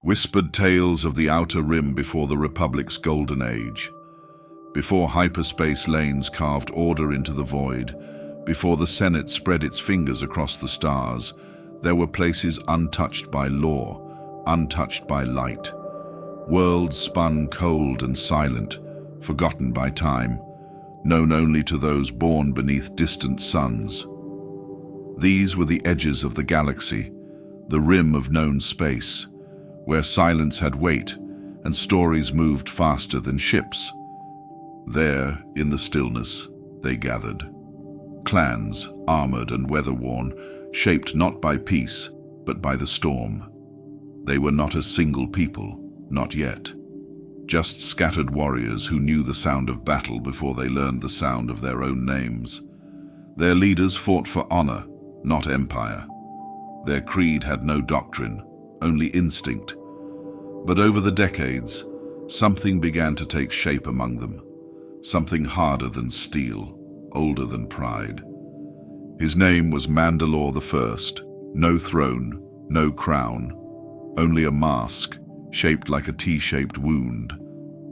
Whispered tales of the Outer Rim before the Republic's golden age. Before hyperspace lanes carved order into the void, before the Senate spread its fingers across the stars, there were places untouched by law, untouched by light. Worlds spun cold and silent, forgotten by time, known only to those born beneath distant suns. These were the edges of the galaxy, the rim of known space, where silence had weight and stories moved faster than ships. There, in the stillness, they gathered. Clans, armored and weather-worn, shaped not by peace, but by the storm. They were not a single people, not yet. Just scattered warriors who knew the sound of battle before they learned the sound of their own names. Their leaders fought for honor, not empire. Their creed had no doctrine, only instinct. But over the decades, something began to take shape among them. Something harder than steel, older than pride. His name was Mandalore I, no throne, no crown, only a mask shaped like a T-shaped wound,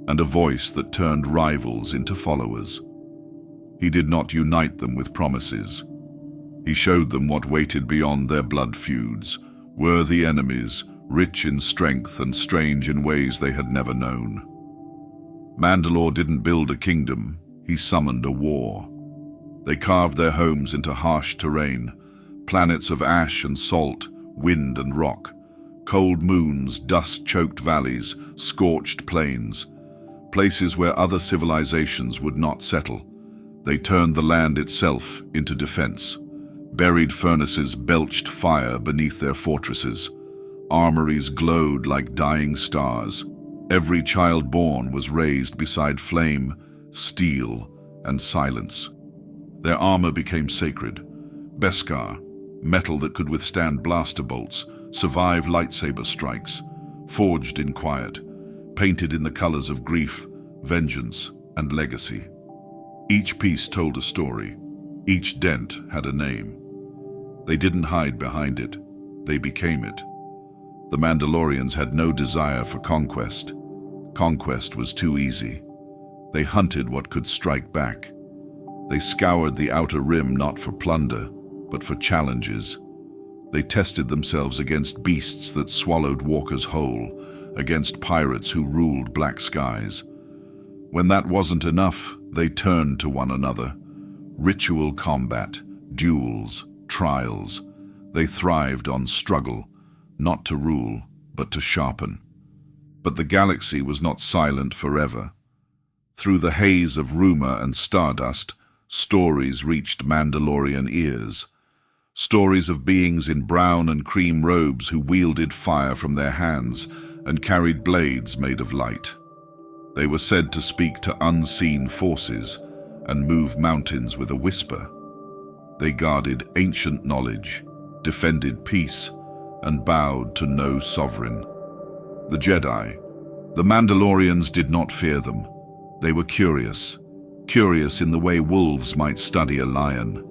and a voice that turned rivals into followers. He did not unite them with promises. He showed them what waited beyond their blood feuds, worthy enemies, rich in strength and strange in ways they had never known. Mandalore didn't build a kingdom, he summoned a war. They carved their homes into harsh terrain, planets of ash and salt, wind and rock, cold moons, dust-choked valleys, scorched plains, places where other civilizations would not settle. They turned the land itself into defense. Buried furnaces belched fire beneath their fortresses. Armories glowed like dying stars. Every child born was raised beside flame, steel, and silence. Their armor became sacred. Beskar, metal that could withstand blaster bolts, survive lightsaber strikes, forged in quiet, painted in the colors of grief, vengeance, and legacy. Each piece told a story. Each dent had a name. They didn't hide behind it. They became it. The Mandalorians had no desire for conquest. Conquest was too easy. They hunted what could strike back. They scoured the Outer Rim not for plunder, but for challenges. They tested themselves against beasts that swallowed walkers whole, against pirates who ruled black skies. When that wasn't enough, they turned to one another. Ritual combat, duels, trials. They thrived on struggle, not to rule, but to sharpen. But the galaxy was not silent forever. Through the haze of rumor and stardust, stories reached Mandalorian ears. Stories of beings in brown and cream robes who wielded fire from their hands and carried blades made of light. They were said to speak to unseen forces and move mountains with a whisper. They guarded ancient knowledge, defended peace, and bowed to no sovereign. The Jedi, the Mandalorians, did not fear them. They were curious in the way wolves might study a lion.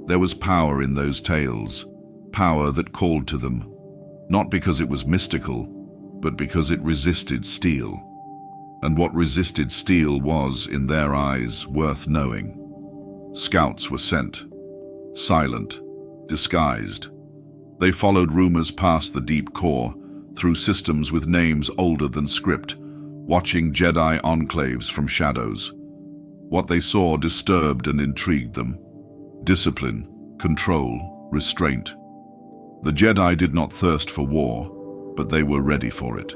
There was power in those tales, power that called to them, not because it was mystical, but because it resisted steel. And what resisted steel was, in their eyes, worth knowing. Scouts were sent, silent, disguised. They followed rumors past the deep core, through systems with names older than script, watching Jedi enclaves from shadows. What they saw disturbed and intrigued them. Discipline, control, restraint. The Jedi did not thirst for war, but they were ready for it.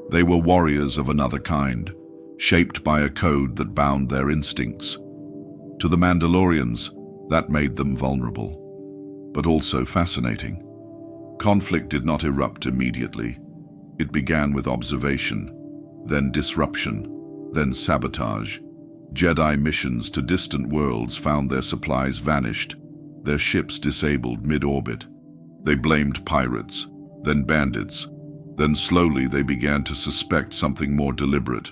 They were warriors of another kind, shaped by a code that bound their instincts. To the Mandalorians, that made them vulnerable, but also fascinating. Conflict did not erupt immediately. It began with observation, then disruption, then sabotage. Jedi missions to distant worlds found their supplies vanished, their ships disabled mid-orbit. They blamed pirates, then bandits. Then slowly they began to suspect something more deliberate.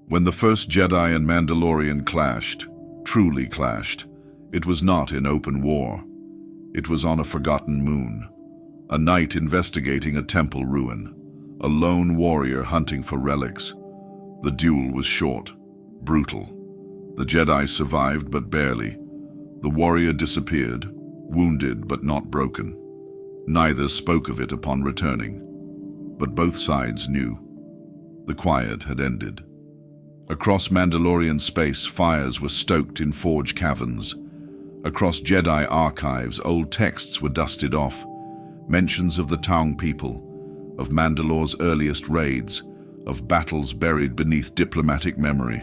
When the first Jedi and Mandalorian clashed, truly clashed, it was not in open war. It was on a forgotten moon. A knight investigating a temple ruin. a lone warrior hunting for relics. The duel was short, brutal. The Jedi survived, but barely. The warrior disappeared, wounded but not broken. Neither spoke of it upon returning, but both sides knew. The quiet had ended. Across Mandalorian space, fires were stoked in forge caverns. Across Jedi archives, old texts were dusted off. Mentions of the Taung people, of Mandalore's earliest raids, of battles buried beneath diplomatic memory.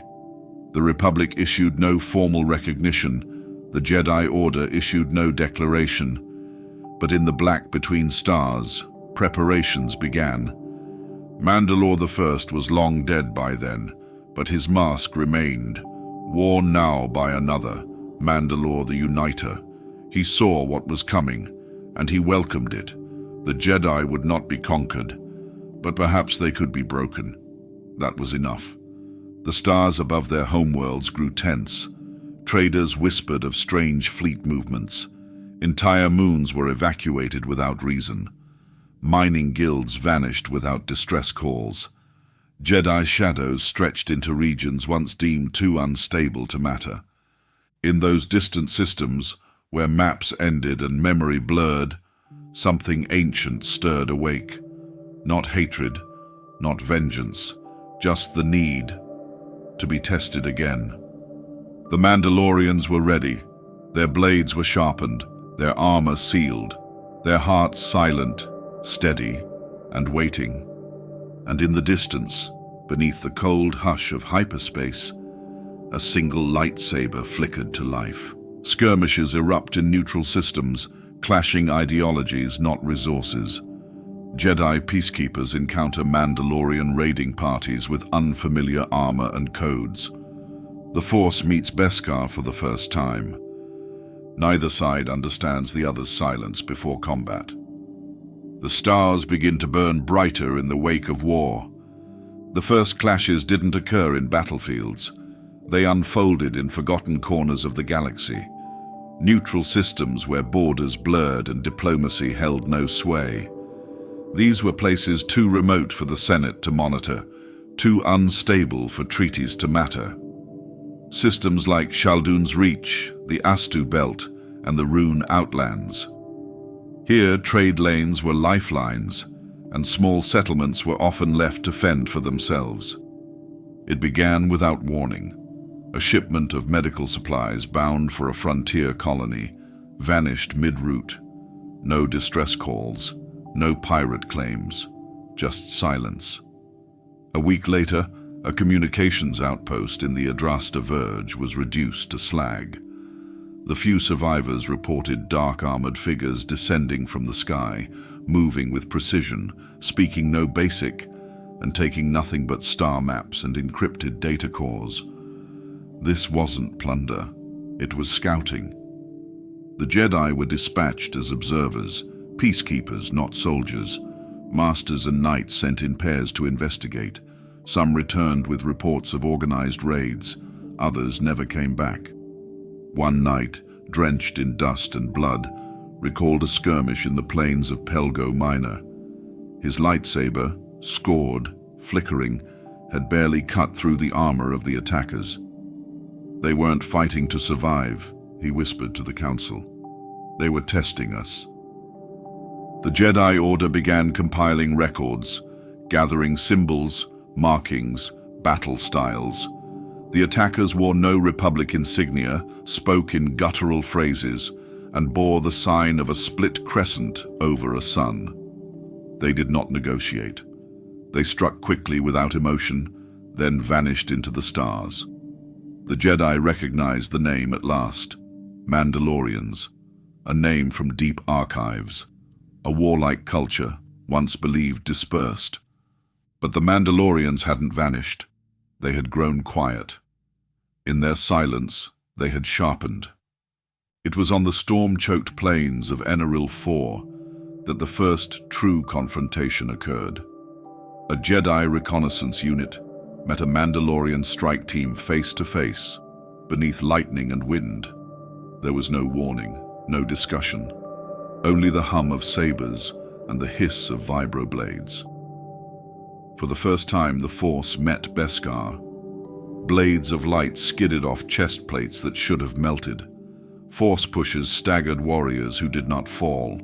The Republic issued no formal recognition. The Jedi Order issued no declaration. But in the black between stars, preparations began. Mandalore I was long dead by then, but his mask remained, worn now by another, Mandalore the Uniter. He saw what was coming, and he welcomed it. The Jedi would not be conquered, but perhaps they could be broken. That was enough. The stars above their homeworlds grew tense. Traders whispered of strange fleet movements. Entire moons were evacuated without reason. Mining guilds vanished without distress calls. Jedi shadows stretched into regions once deemed too unstable to matter. In those distant systems, where maps ended and memory blurred, something ancient stirred awake. Not hatred, not vengeance, just the need to be tested again. The Mandalorians were ready. Their blades were sharpened, their armor sealed, their hearts silent, steady, and waiting. And in the distance, beneath the cold hush of hyperspace, a single lightsaber flickered to life. Skirmishes erupt in neutral systems, clashing ideologies, not resources. Jedi peacekeepers encounter Mandalorian raiding parties with unfamiliar armor and codes. The Force meets Beskar for the first time. Neither side understands the other's silence before combat. The stars begin to burn brighter in the wake of war. The first clashes didn't occur in battlefields. They unfolded in forgotten corners of the galaxy. Neutral systems where borders blurred and diplomacy held no sway. These were places too remote for the Senate to monitor, too unstable for treaties to matter. Systems like Shaldun's Reach, the Astu Belt, and the Rune Outlands. Here, trade lanes were lifelines, and small settlements were often left to fend for themselves. It began without warning. A shipment of medical supplies bound for a frontier colony vanished mid-route. No distress calls, no pirate claims, just silence. A week later, a communications outpost in the Adrasta Verge was reduced to slag. The few survivors reported dark armored figures descending from the sky, moving with precision, speaking no basic, and taking nothing but star maps and encrypted data cores. This wasn't plunder, it was scouting. The Jedi were dispatched as observers, peacekeepers, not soldiers. Masters and knights sent in pairs to investigate. Some returned with reports of organized raids, others never came back. One knight, drenched in dust and blood, recalled a skirmish in the plains of Pelgo Minor. His lightsaber, scored, flickering, had barely cut through the armor of the attackers. They weren't fighting to survive, he whispered to the council. They were testing us. The Jedi Order began compiling records, gathering symbols, markings, battle styles. The attackers wore no Republic insignia, spoke in guttural phrases, and bore the sign of a split crescent over a sun. They did not negotiate. They struck quickly without emotion, then vanished into the stars. The Jedi recognized the name at last. Mandalorians, a name from deep archives. A warlike culture, once believed dispersed. But the Mandalorians hadn't vanished. They had grown quiet. In their silence, they had sharpened. It was on the storm-choked plains of Enaril IV that the first true confrontation occurred. A Jedi reconnaissance unit met a Mandalorian strike team face to face, beneath lightning and wind. There was no warning, no discussion, only the hum of sabers and the hiss of vibroblades. For the first time, the Force met Beskar. Blades of light skidded off chest plates that should have melted. Force pushers staggered warriors who did not fall.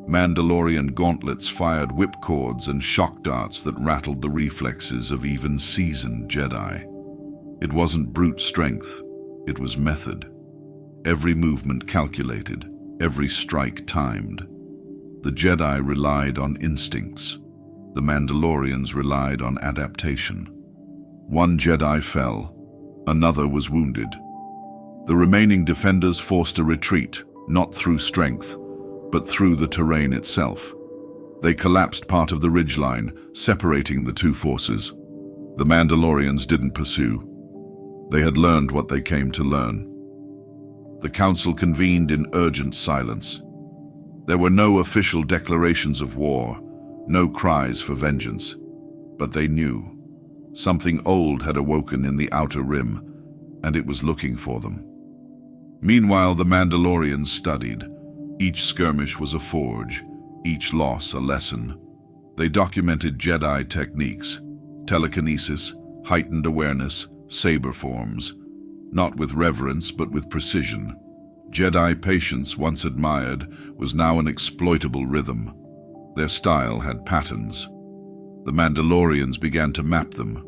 Mandalorian gauntlets fired whipcords and shock darts that rattled the reflexes of even seasoned Jedi. It wasn't brute strength, it was method. Every movement calculated, every strike timed. The Jedi relied on instincts. The Mandalorians relied on adaptation. One Jedi fell, another was wounded. The remaining defenders forced a retreat, not through strength, but through the terrain itself. They collapsed part of the ridgeline, separating the two forces. The Mandalorians didn't pursue. They had learned what they came to learn. The council convened in urgent silence. There were no official declarations of war, no cries for vengeance, but they knew. Something old had awoken in the Outer Rim, and it was looking for them. Meanwhile, the Mandalorians studied. Each skirmish was a forge, each loss a lesson. They documented Jedi techniques, telekinesis, heightened awareness, saber forms, not with reverence but with precision. Jedi patience, once admired, was now an exploitable rhythm. Their style had patterns. The Mandalorians began to map them.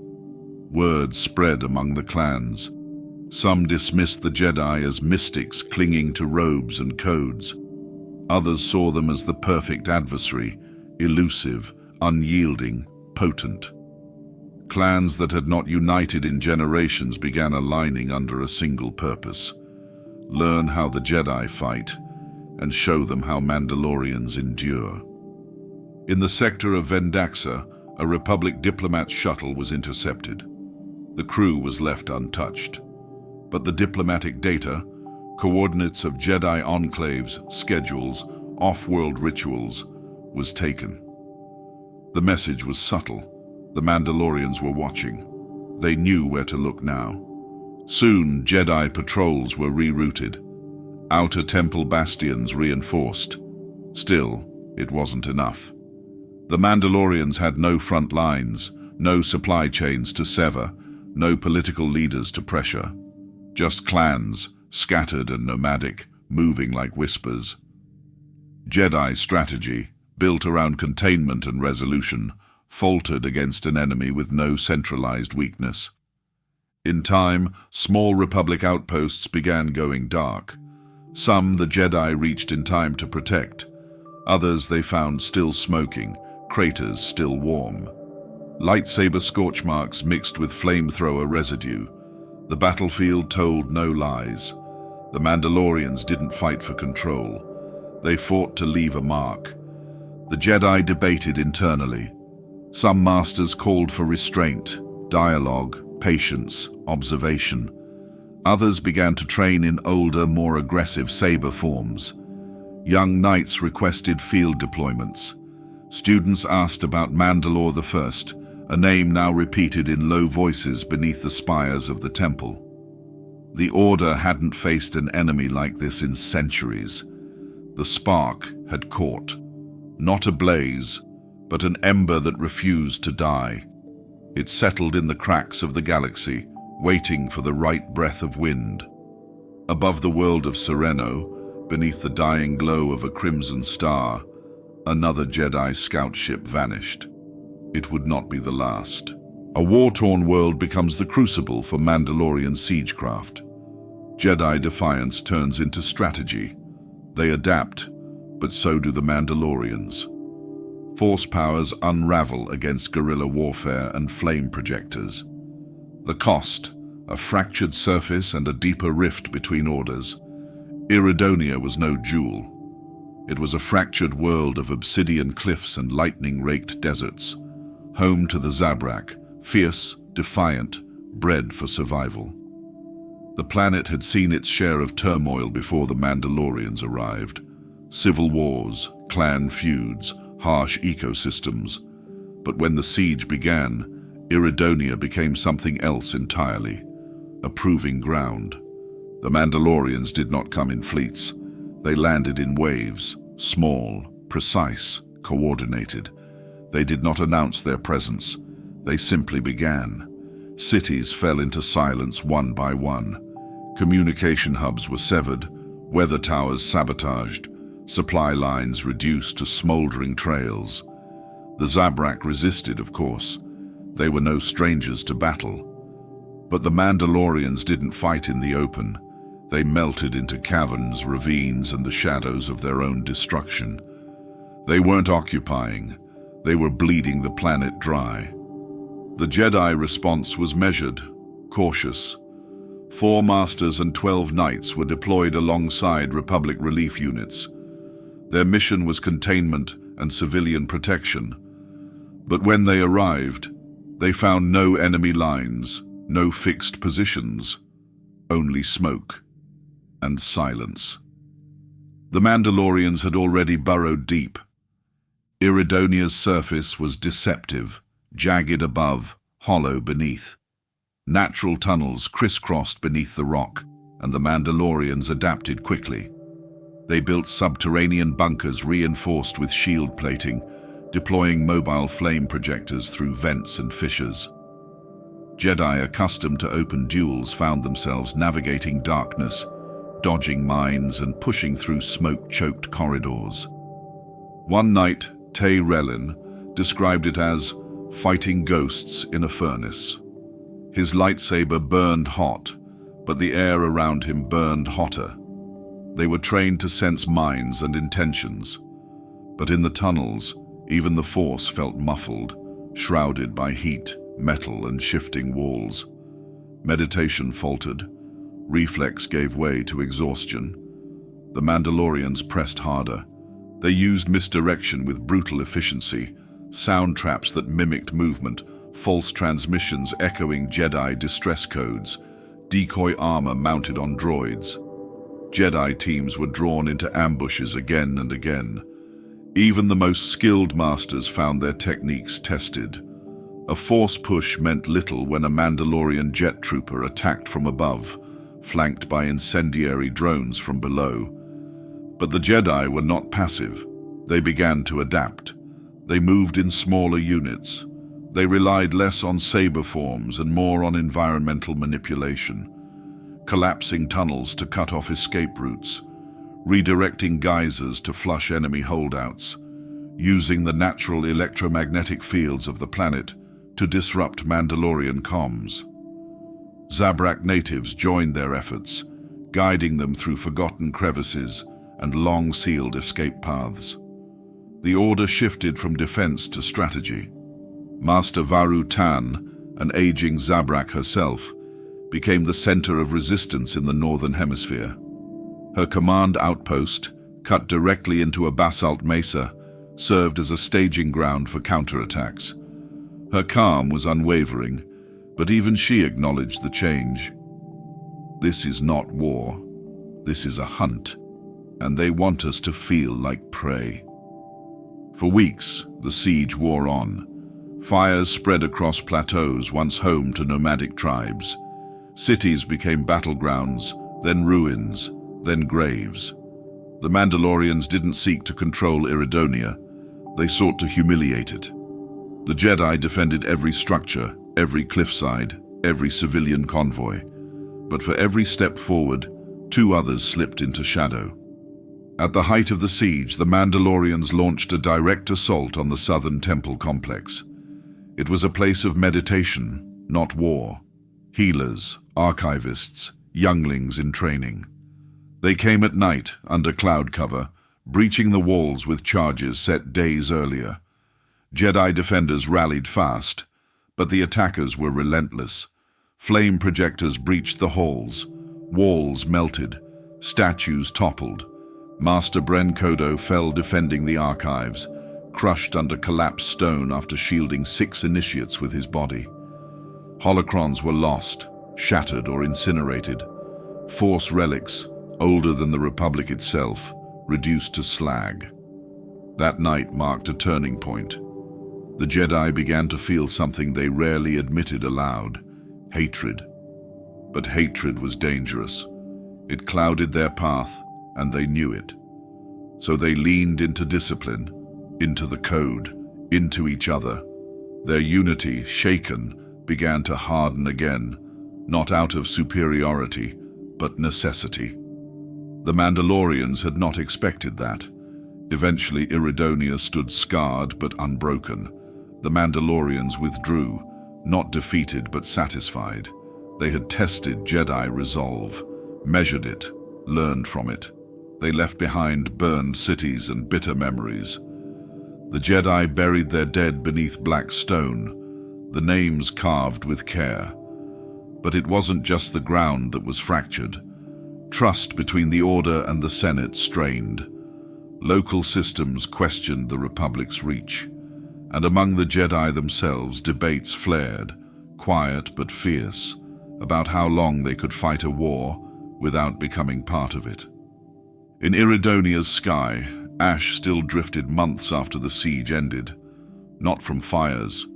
Word spread among the clans. Some dismissed the Jedi as mystics clinging to robes and codes. Others saw them as the perfect adversary, elusive, unyielding, potent. Clans that had not united in generations began aligning under a single purpose: learn how the Jedi fight, and show them how Mandalorians endure. In the sector of Vendaxa, a Republic diplomat shuttle was intercepted. The crew was left untouched. But the diplomatic data, coordinates of Jedi enclaves, schedules, off-world rituals, was taken. The message was subtle. The Mandalorians were watching. They knew where to look now. Soon, Jedi patrols were rerouted. Outer temple bastions reinforced. Still, it wasn't enough. The Mandalorians had no front lines, no supply chains to sever, no political leaders to pressure. Just clans, scattered and nomadic, moving like whispers. Jedi strategy, built around containment and resolution, faltered against an enemy with no centralized weakness. In time, small Republic outposts began going dark. Some the Jedi reached in time to protect. Others they found still smoking, craters still warm. Lightsaber scorch marks mixed with flamethrower residue. The battlefield told no lies. The Mandalorians didn't fight for control. They fought to leave a mark. The Jedi debated internally. Some masters called for restraint, dialogue, patience, observation. Others began to train in older, more aggressive saber forms. Young knights requested field deployments. Students asked about Mandalore I, a name now repeated in low voices beneath the spires of the temple. The Order hadn't faced an enemy like this in centuries. The spark had caught. Not a blaze, but an ember that refused to die. It settled in the cracks of the galaxy, waiting for the right breath of wind. Above the world of Sereno, beneath the dying glow of a crimson star, another Jedi scout ship vanished. It would not be the last. A war-torn world becomes the crucible for Mandalorian siegecraft. Jedi defiance turns into strategy. They adapt, but so do the Mandalorians. Force powers unravel against guerrilla warfare and flame projectors. The cost, a fractured surface and a deeper rift between orders. Iridonia was no jewel. It was a fractured world of obsidian cliffs and lightning-raked deserts, home to the Zabrak, fierce, defiant, bred for survival. The planet had seen its share of turmoil before the Mandalorians arrived. Civil wars, clan feuds, harsh ecosystems. But when the siege began, Iridonia became something else entirely, a proving ground. The Mandalorians did not come in fleets. They landed in waves, small, precise, coordinated. They did not announce their presence. They simply began. Cities fell into silence one by one. Communication hubs were severed, weather towers sabotaged, supply lines reduced to smoldering trails. The Zabrak resisted, of course. They were no strangers to battle. But the Mandalorians didn't fight in the open. They melted into caverns, ravines, and the shadows of their own destruction. They weren't occupying. They were bleeding the planet dry. The Jedi response was measured, cautious. 4 Masters and 12 Knights were deployed alongside Republic relief units. Their mission was containment and civilian protection. But when they arrived, they found no enemy lines, no fixed positions, only smoke and silence. The Mandalorians had already burrowed deep. Iridonia's surface was deceptive, jagged above, hollow beneath. Natural tunnels crisscrossed beneath the rock, and the Mandalorians adapted quickly. They built subterranean bunkers reinforced with shield plating, deploying mobile flame projectors through vents and fissures. Jedi accustomed to open duels found themselves navigating darkness, dodging mines and pushing through smoke-choked corridors. One night, Tay Relin described it as fighting ghosts in a furnace. His lightsaber burned hot, but the air around him burned hotter. They were trained to sense minds and intentions. But in the tunnels, even the Force felt muffled, shrouded by heat, metal, and shifting walls. Meditation faltered. Reflex gave way to exhaustion. The Mandalorians pressed harder. They used misdirection with brutal efficiency, sound traps that mimicked movement, false transmissions echoing Jedi distress codes, decoy armor mounted on droids. Jedi teams were drawn into ambushes again and again. Even the most skilled masters found their techniques tested. A force push meant little when a Mandalorian jet trooper attacked from above, flanked by incendiary drones from below. But the Jedi were not passive. They began to adapt. They moved in smaller units. They relied less on saber forms and more on environmental manipulation, collapsing tunnels to cut off escape routes, redirecting geysers to flush enemy holdouts, using the natural electromagnetic fields of the planet to disrupt Mandalorian comms. Zabrak natives joined their efforts, guiding them through forgotten crevices and long-sealed escape paths. The order shifted from defense to strategy. Master Varu Tan, an aging Zabrak herself, became the center of resistance in the Northern Hemisphere. Her command outpost, cut directly into a basalt mesa, served as a staging ground for counterattacks. Her calm was unwavering, but even she acknowledged the change. This is not war. This is a hunt, and they want us to feel like prey. For weeks, the siege wore on. Fires spread across plateaus once home to nomadic tribes. Cities became battlegrounds, then ruins, then graves. The Mandalorians didn't seek to control Iridonia. They sought to humiliate it. The Jedi defended every structure, every cliffside, every civilian convoy. But for every step forward, 2 others slipped into shadow. At the height of the siege, the Mandalorians launched a direct assault on the southern temple complex. It was a place of meditation, not war. Healers, archivists, younglings in training. They came at night, under cloud cover, breaching the walls with charges set days earlier. Jedi defenders rallied fast, but the attackers were relentless. Flame projectors breached the halls, walls melted, statues toppled. Master Bren Kodo fell defending the archives, crushed under collapsed stone after shielding 6 initiates with his body. Holocrons were lost, shattered or incinerated. Force relics, older than the Republic itself, reduced to slag. That night marked a turning point. The Jedi began to feel something they rarely admitted aloud: hatred. But hatred was dangerous. It clouded their path, and they knew it. So they leaned into discipline, into the code, into each other. Their unity, shaken, began to harden again, not out of superiority, but necessity. The Mandalorians had not expected that. Eventually, Iridonia stood scarred but unbroken. The Mandalorians withdrew, not defeated but satisfied. They had tested Jedi resolve, measured it, learned from it. They left behind burned cities and bitter memories. The Jedi buried their dead beneath black stone, the names carved with care. But it wasn't just the ground that was fractured. Trust between the Order and the Senate strained. Local systems questioned the Republic's reach, and among the Jedi themselves debates flared, quiet but fierce, about how long they could fight a war without becoming part of it. In Iridonia's sky, ash still drifted months after the siege ended, not from fires,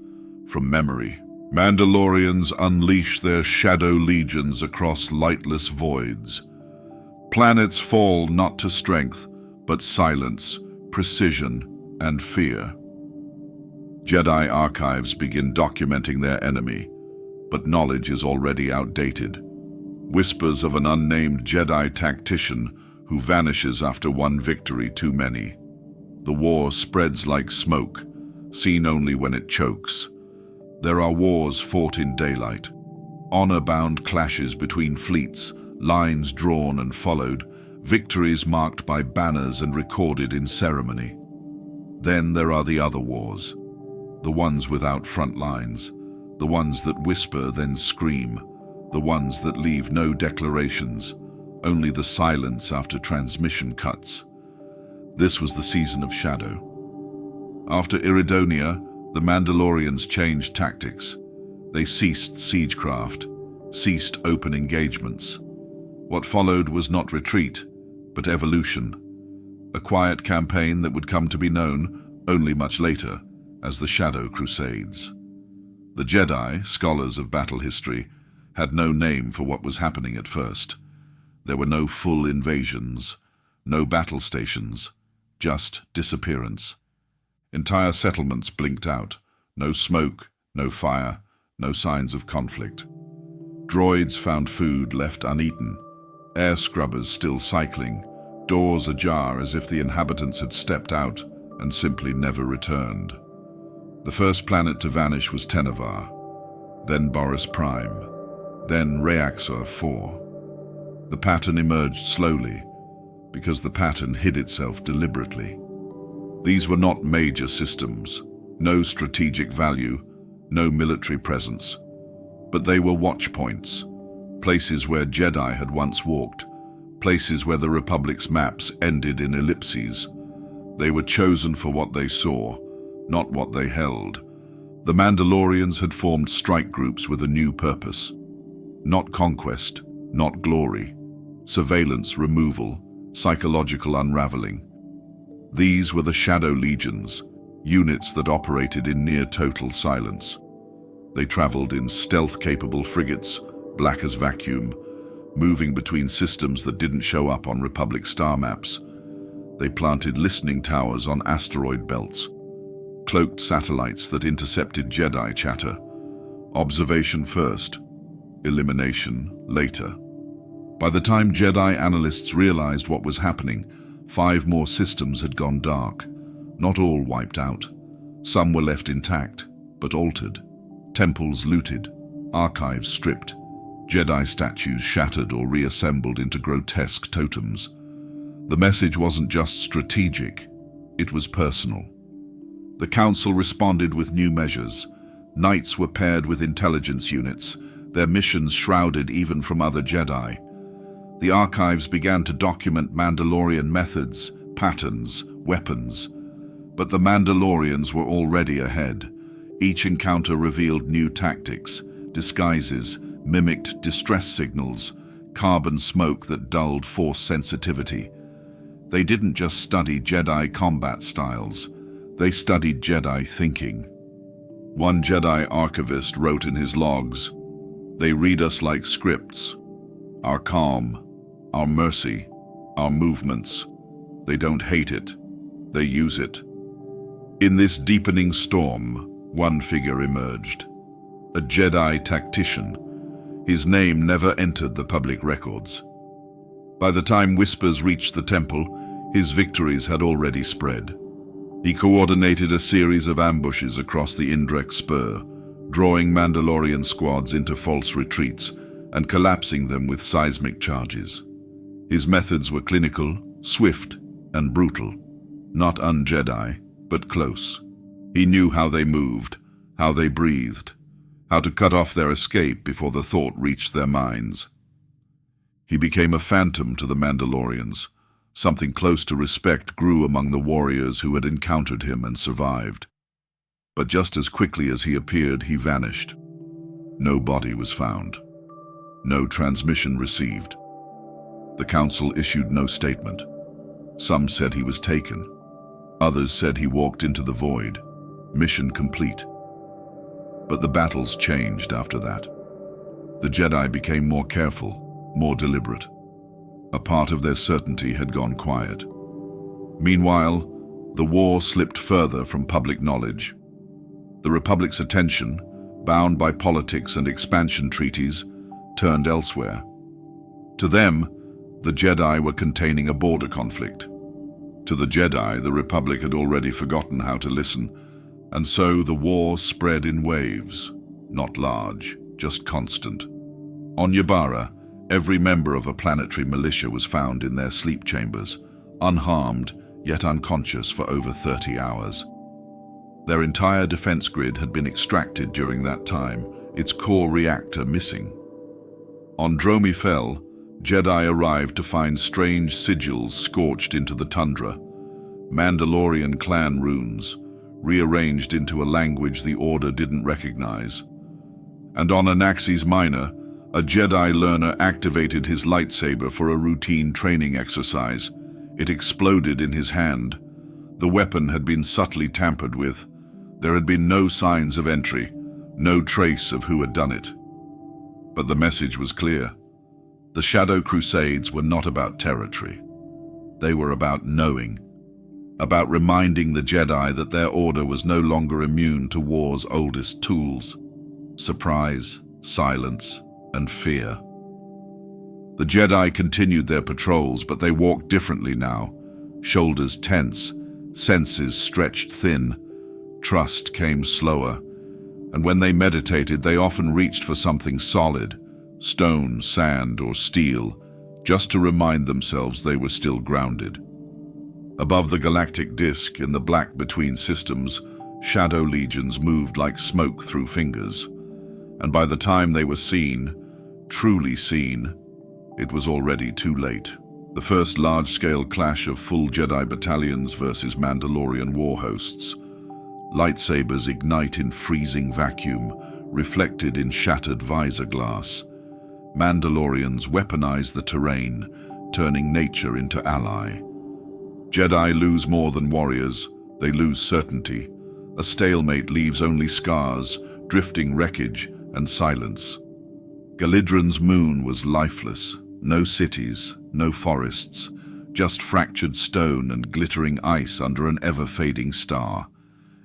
from memory. Mandalorians unleash their shadow legions across lightless voids. Planets fall not to strength, but silence, precision, and fear. Jedi archives begin documenting their enemy, but knowledge is already outdated. Whispers of an unnamed Jedi tactician who vanishes after one victory too many. The war spreads like smoke, seen only when it chokes. There are wars fought in daylight, honor-bound clashes between fleets, lines drawn and followed, victories marked by banners and recorded in ceremony. Then there are the other wars, the ones without front lines, the ones that whisper then scream, the ones that leave no declarations, only the silence after transmission cuts. This was the season of shadow. After Iridonia, the Mandalorians changed tactics. They ceased siegecraft, ceased open engagements. What followed was not retreat, but evolution. A quiet campaign that would come to be known only much later as the Shadow Crusades. The Jedi, scholars of battle history, had no name for what was happening at first. There were no full invasions, no battle stations, just disappearance. Entire settlements blinked out, no smoke, no fire, no signs of conflict. Droids found food left uneaten, air scrubbers still cycling, doors ajar as if the inhabitants had stepped out and simply never returned. The first planet to vanish was Tenevar, then Boris Prime, then Reaxor 4. The pattern emerged slowly, because the pattern hid itself deliberately. These were not major systems, no strategic value, no military presence, but they were watch points, places where Jedi had once walked, places where the Republic's maps ended in ellipses. They were chosen for what they saw, not what they held. The Mandalorians had formed strike groups with a new purpose. Not conquest, not glory. Surveillance, removal, psychological unraveling. These were the Shadow Legions, units that operated in near-total silence. They traveled in stealth-capable frigates, black as vacuum, moving between systems that didn't show up on Republic star maps. They planted listening towers on asteroid belts, cloaked satellites that intercepted Jedi chatter. Observation first, elimination later. By the time Jedi analysts realized what was happening, 5 more systems had gone dark. Not all wiped out. Some were left intact, but altered. Temples looted, archives stripped, Jedi statues shattered or reassembled into grotesque totems. The message wasn't just strategic, it was personal. The Council responded with new measures. Knights were paired with intelligence units, their missions shrouded even from other Jedi. The archives began to document Mandalorian methods, patterns, weapons. But the Mandalorians were already ahead. Each encounter revealed new tactics, disguises, mimicked distress signals, carbon smoke that dulled force sensitivity. They didn't just study Jedi combat styles, they studied Jedi thinking. One Jedi archivist wrote in his logs, "They read us like scripts. Our calm, our mercy, our movements. They don't hate it, they use it." In this deepening storm, One figure emerged. A Jedi tactician. His name never entered the public records. By the time whispers reached the temple, his victories had already spread. He coordinated a series of ambushes across the Indrek Spur, drawing Mandalorian squads into false retreats and collapsing them with seismic charges. His methods were clinical, swift, and brutal. Not un-Jedi, but close. He knew how they moved, how they breathed, how to cut off their escape before the thought reached their minds. He became a phantom to the Mandalorians. Something close to respect grew among the warriors who had encountered him and survived. But just as quickly as he appeared, he vanished. No body was found. No transmission received. The council issued no statement. Some said he was taken. Others said he walked into the void. Mission complete. But the battles changed after that. The Jedi became more careful, more deliberate. A part of their certainty had gone quiet. Meanwhile, the war slipped further from public knowledge. The Republic's attention, bound by politics and expansion treaties, turned elsewhere. To them, the Jedi were containing a border conflict. To the Jedi, the Republic had already forgotten how to listen, and so the war spread in waves, not large, just constant. On Ybarra, every member of a planetary militia was found in their sleep chambers, unharmed yet unconscious for over 30 hours. Their entire defense grid had been extracted during that time, its core reactor missing. On Dromi Fel, Jedi arrived to find strange sigils scorched into the tundra, Mandalorian clan runes, rearranged into a language the Order didn't recognize. And on Anaxes Minor, a Jedi learner activated his lightsaber for a routine training exercise. It exploded in his hand. The weapon had been subtly tampered with. There had been no signs of entry, no trace of who had done it. But the message was clear. The Shadow Crusades were not about territory. They were about knowing, about reminding the Jedi that their order was no longer immune to war's oldest tools: surprise, silence, and fear. The Jedi continued their patrols, but they walked differently now, shoulders tense, senses stretched thin. Trust came slower, and when they meditated, they often reached for something solid, stone, sand, or steel, just to remind themselves they were still grounded. Above the galactic disk, in the black between systems, shadow legions moved like smoke through fingers, and by the time they were seen, truly seen, it was already too late. The first large-scale clash of full Jedi battalions versus Mandalorian war hosts. Lightsabers ignite in freezing vacuum, reflected in shattered visor glass. Mandalorians weaponize the terrain, turning nature into ally. Jedi lose more than warriors, they lose certainty. A stalemate leaves only scars, drifting wreckage, and silence. Galidraan's moon was lifeless. No cities, no forests, just fractured stone and glittering ice under an ever-fading star.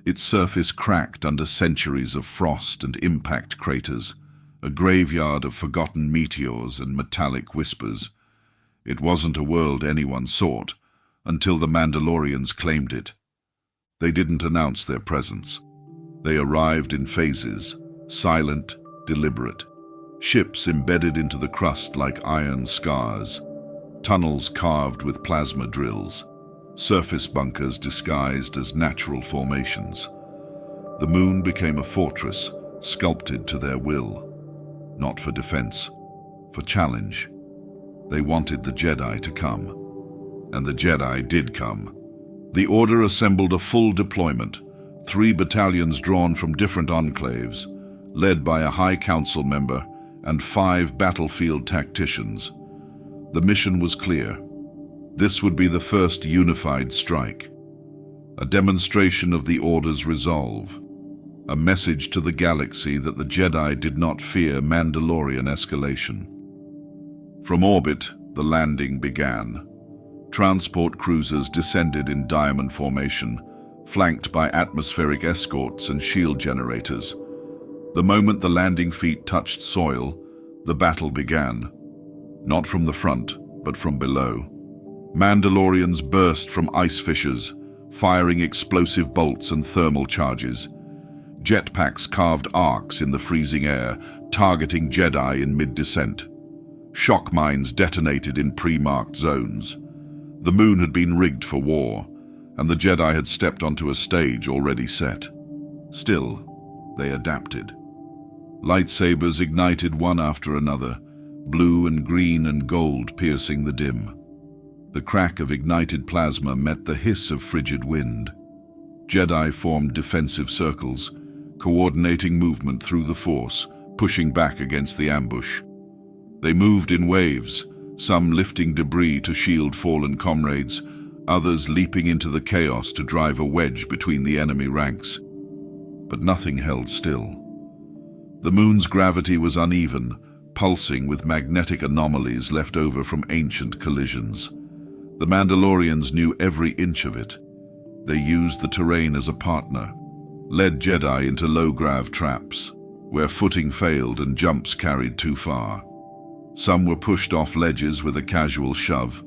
Its surface cracked under centuries of frost and impact craters, a graveyard of forgotten meteors and metallic whispers. It wasn't a world anyone sought, until the Mandalorians claimed it. They didn't announce their presence. They arrived in phases, silent, deliberate. Ships embedded into the crust like iron scars, tunnels carved with plasma drills, surface bunkers disguised as natural formations. The moon became a fortress, sculpted to their will, not for defense, for challenge. They wanted the Jedi to come, and the Jedi did come. The Order assembled a full deployment, 3 battalions drawn from different enclaves, led by a High Council member and 5 battlefield tacticians. The mission was clear. This would be the first unified strike, a demonstration of the Order's resolve, a message to the galaxy that the Jedi did not fear Mandalorian escalation. From orbit, the landing began. Transport cruisers descended in diamond formation, flanked by atmospheric escorts and shield generators. The moment the landing feet touched soil, the battle began. Not from the front, but from below. Mandalorians burst from ice fissures, firing explosive bolts and thermal charges. Jetpacks carved arcs in the freezing air, targeting Jedi in mid-descent. Shock mines detonated in pre-marked zones. The moon had been rigged for war, and the Jedi had stepped onto a stage already set. Still, they adapted. Lightsabers ignited one after another, blue and green and gold piercing the dim. The crack of ignited plasma met the hiss of frigid wind. Jedi formed defensive circles, coordinating movement through the Force, pushing back against the ambush. They moved in waves, some lifting debris to shield fallen comrades, others leaping into the chaos to drive a wedge between the enemy ranks. But nothing held still. The moon's gravity was uneven, pulsing with magnetic anomalies left over from ancient collisions. The Mandalorians knew every inch of it. They used the terrain as a partner, led Jedi into low-grav traps, where footing failed and jumps carried too far. Some were pushed off ledges with a casual shove.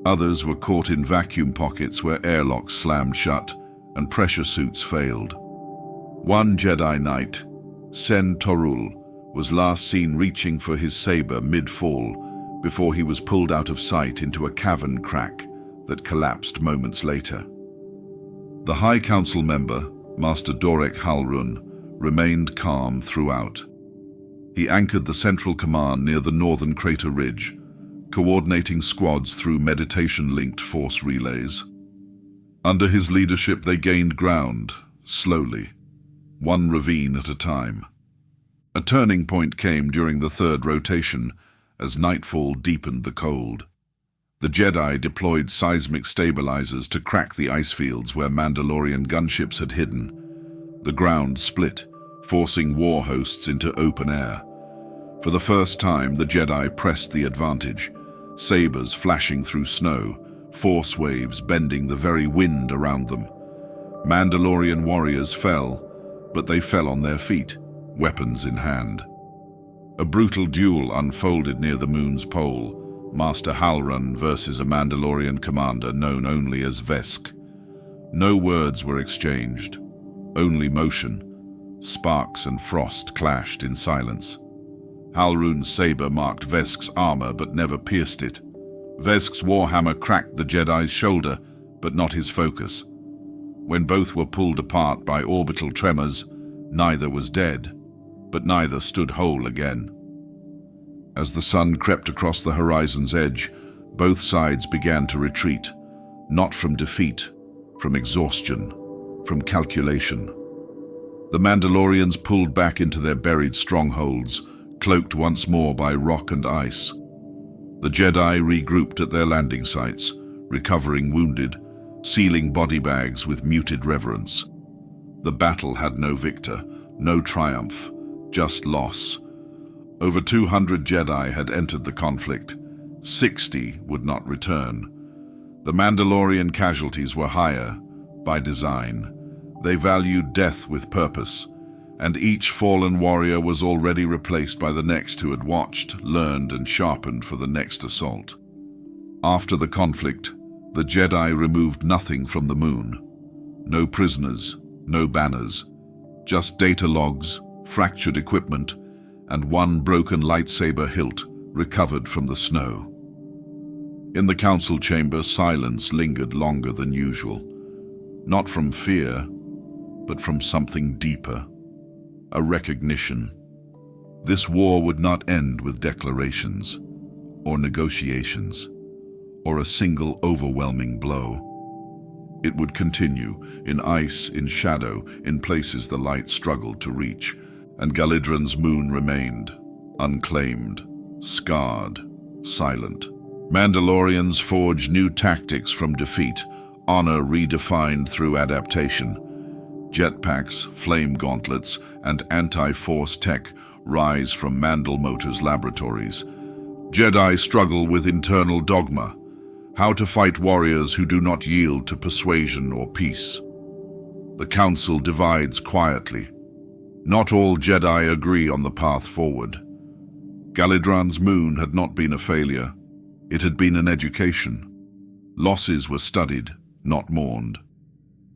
Others were caught in vacuum pockets where airlocks slammed shut and pressure suits failed. One Jedi Knight, Sen Torul, was last seen reaching for his saber mid-fall before he was pulled out of sight into a cavern crack that collapsed moments later. The High Council member, Master Dorek Halrun, remained calm throughout. He anchored the central command near the northern crater ridge, coordinating squads through meditation-linked force relays. Under his leadership they gained ground, slowly, one ravine at a time. A turning point came during the third rotation, as nightfall deepened the cold. The Jedi deployed seismic stabilizers to crack the ice fields where Mandalorian gunships had hidden. The ground split, forcing war hosts into open air. For the first time, the Jedi pressed the advantage, sabers flashing through snow, force waves bending the very wind around them. Mandalorian warriors fell, but they fell on their feet, weapons in hand. A brutal duel unfolded near the moon's pole, Master Halrun versus a Mandalorian commander known only as Vesk. No words were exchanged, only motion. Sparks and frost clashed in silence. Halrun's saber marked Vesk's armor but never pierced it. Vesk's warhammer cracked the Jedi's shoulder, but not his focus. When both were pulled apart by orbital tremors, neither was dead, but neither stood whole again. As the sun crept across the horizon's edge, both sides began to retreat, not from defeat, from exhaustion, from calculation. The Mandalorians pulled back into their buried strongholds, cloaked once more by rock and ice. The Jedi regrouped at their landing sites, recovering wounded, sealing body bags with muted reverence. The battle had no victor, no triumph, just loss. Over 200 Jedi had entered the conflict. 60 would not return. The Mandalorian casualties were higher, by design. They valued death with purpose, and each fallen warrior was already replaced by the next who had watched, learned, and sharpened for the next assault. After the conflict, the Jedi removed nothing from the moon. No prisoners, no banners, just data logs, fractured equipment, and one broken lightsaber hilt recovered from the snow. In the council chamber, silence lingered longer than usual. Not from fear, but from something deeper. A recognition. This war would not end with declarations, or negotiations, or a single overwhelming blow. It would continue, in ice, in shadow, in places the light struggled to reach, and Galidraan's moon remained, unclaimed, scarred, silent. Mandalorians forged new tactics from defeat, honor redefined through adaptation. Jetpacks, flame gauntlets, and anti-force tech rise from Mandal Motors laboratories. Jedi struggle with internal dogma, how to fight warriors who do not yield to persuasion or peace. The council divides quietly. Not all Jedi agree on the path forward. Galidraan's moon had not been a failure. It had been an education. Losses were studied, not mourned.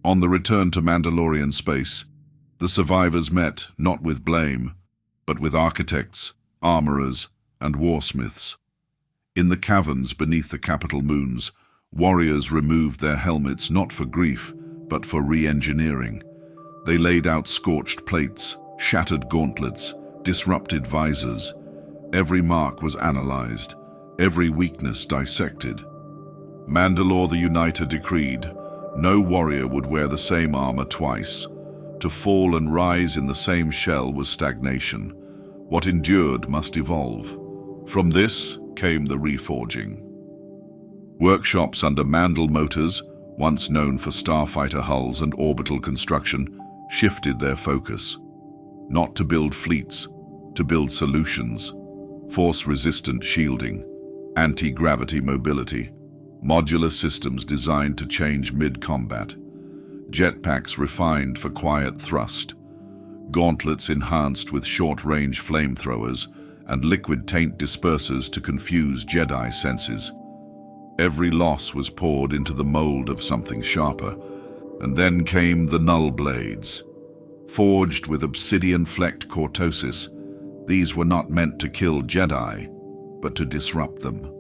On the return to Mandalorian space, the survivors met not with blame, but with architects, armorers, and warsmiths. In the caverns beneath the capital moons, warriors removed their helmets not for grief, but for re-engineering. They laid out scorched plates, shattered gauntlets, disrupted visors. Every mark was analyzed, every weakness dissected. Mandalore the Uniter decreed, no warrior would wear the same armor twice. To fall and rise in the same shell was stagnation. What endured must evolve. From this came the reforging. Workshops under Mandal Motors, once known for starfighter hulls and orbital construction, shifted their focus. Not to build fleets, to build solutions. Force-resistant shielding, anti-gravity mobility, modular systems designed to change mid-combat, jetpacks refined for quiet thrust, gauntlets enhanced with short-range flamethrowers, and liquid taint dispersers to confuse Jedi senses. Every loss was poured into the mold of something sharper, and then came the null blades. Forged with obsidian-flecked cortosis, these were not meant to kill Jedi, but to disrupt them.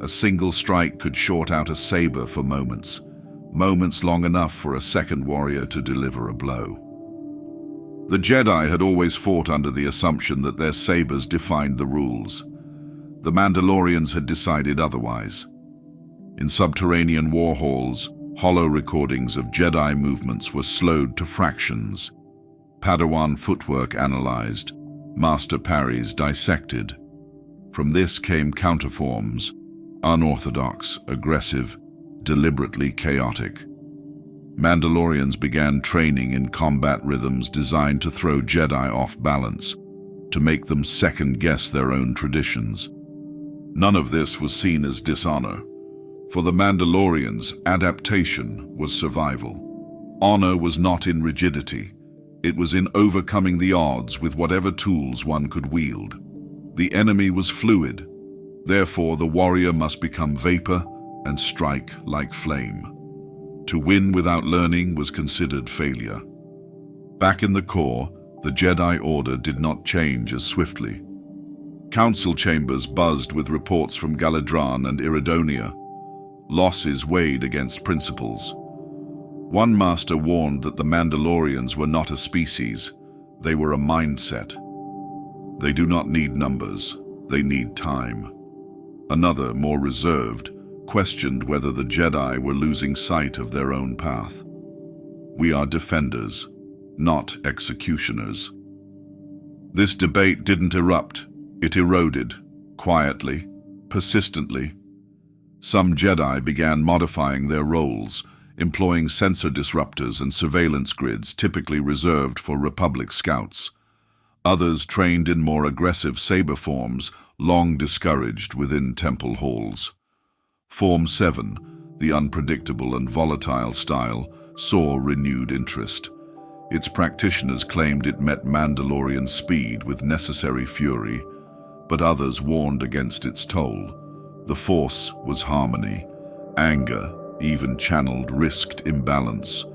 A single strike could short out a saber for moments long enough for a second warrior to deliver a blow. The Jedi had always fought under the assumption that their sabers defined the rules. The Mandalorians had decided otherwise. In subterranean war halls, hollow recordings of Jedi movements were slowed to fractions. Padawan footwork analyzed, master parries dissected. From this came counterforms, unorthodox, aggressive, deliberately chaotic. Mandalorians began training in combat rhythms designed to throw Jedi off balance, to make them second-guess their own traditions. None of this was seen as dishonor. For the Mandalorians, adaptation was survival. Honor was not in rigidity. It was in overcoming the odds with whatever tools one could wield. The enemy was fluid. Therefore, the warrior must become vapor and strike like flame. To win without learning was considered failure. Back in the core, the Jedi Order did not change as swiftly. Council chambers buzzed with reports from Galidraan and Iridonia. Losses weighed against principles. One master warned that the Mandalorians were not a species, they were a mindset. They do not need numbers, they need time. Another, more reserved, questioned whether the Jedi were losing sight of their own path. We are defenders, not executioners. This debate didn't erupt, it eroded, quietly, persistently. Some Jedi began modifying their roles, employing sensor disruptors and surveillance grids typically reserved for Republic scouts. Others trained in more aggressive saber forms, long discouraged within temple halls. Form 7, the unpredictable and volatile style, saw renewed interest. Its practitioners claimed it met Mandalorian speed with necessary fury, but others warned against its toll. The Force was harmony. Anger, even channeled, risked imbalance.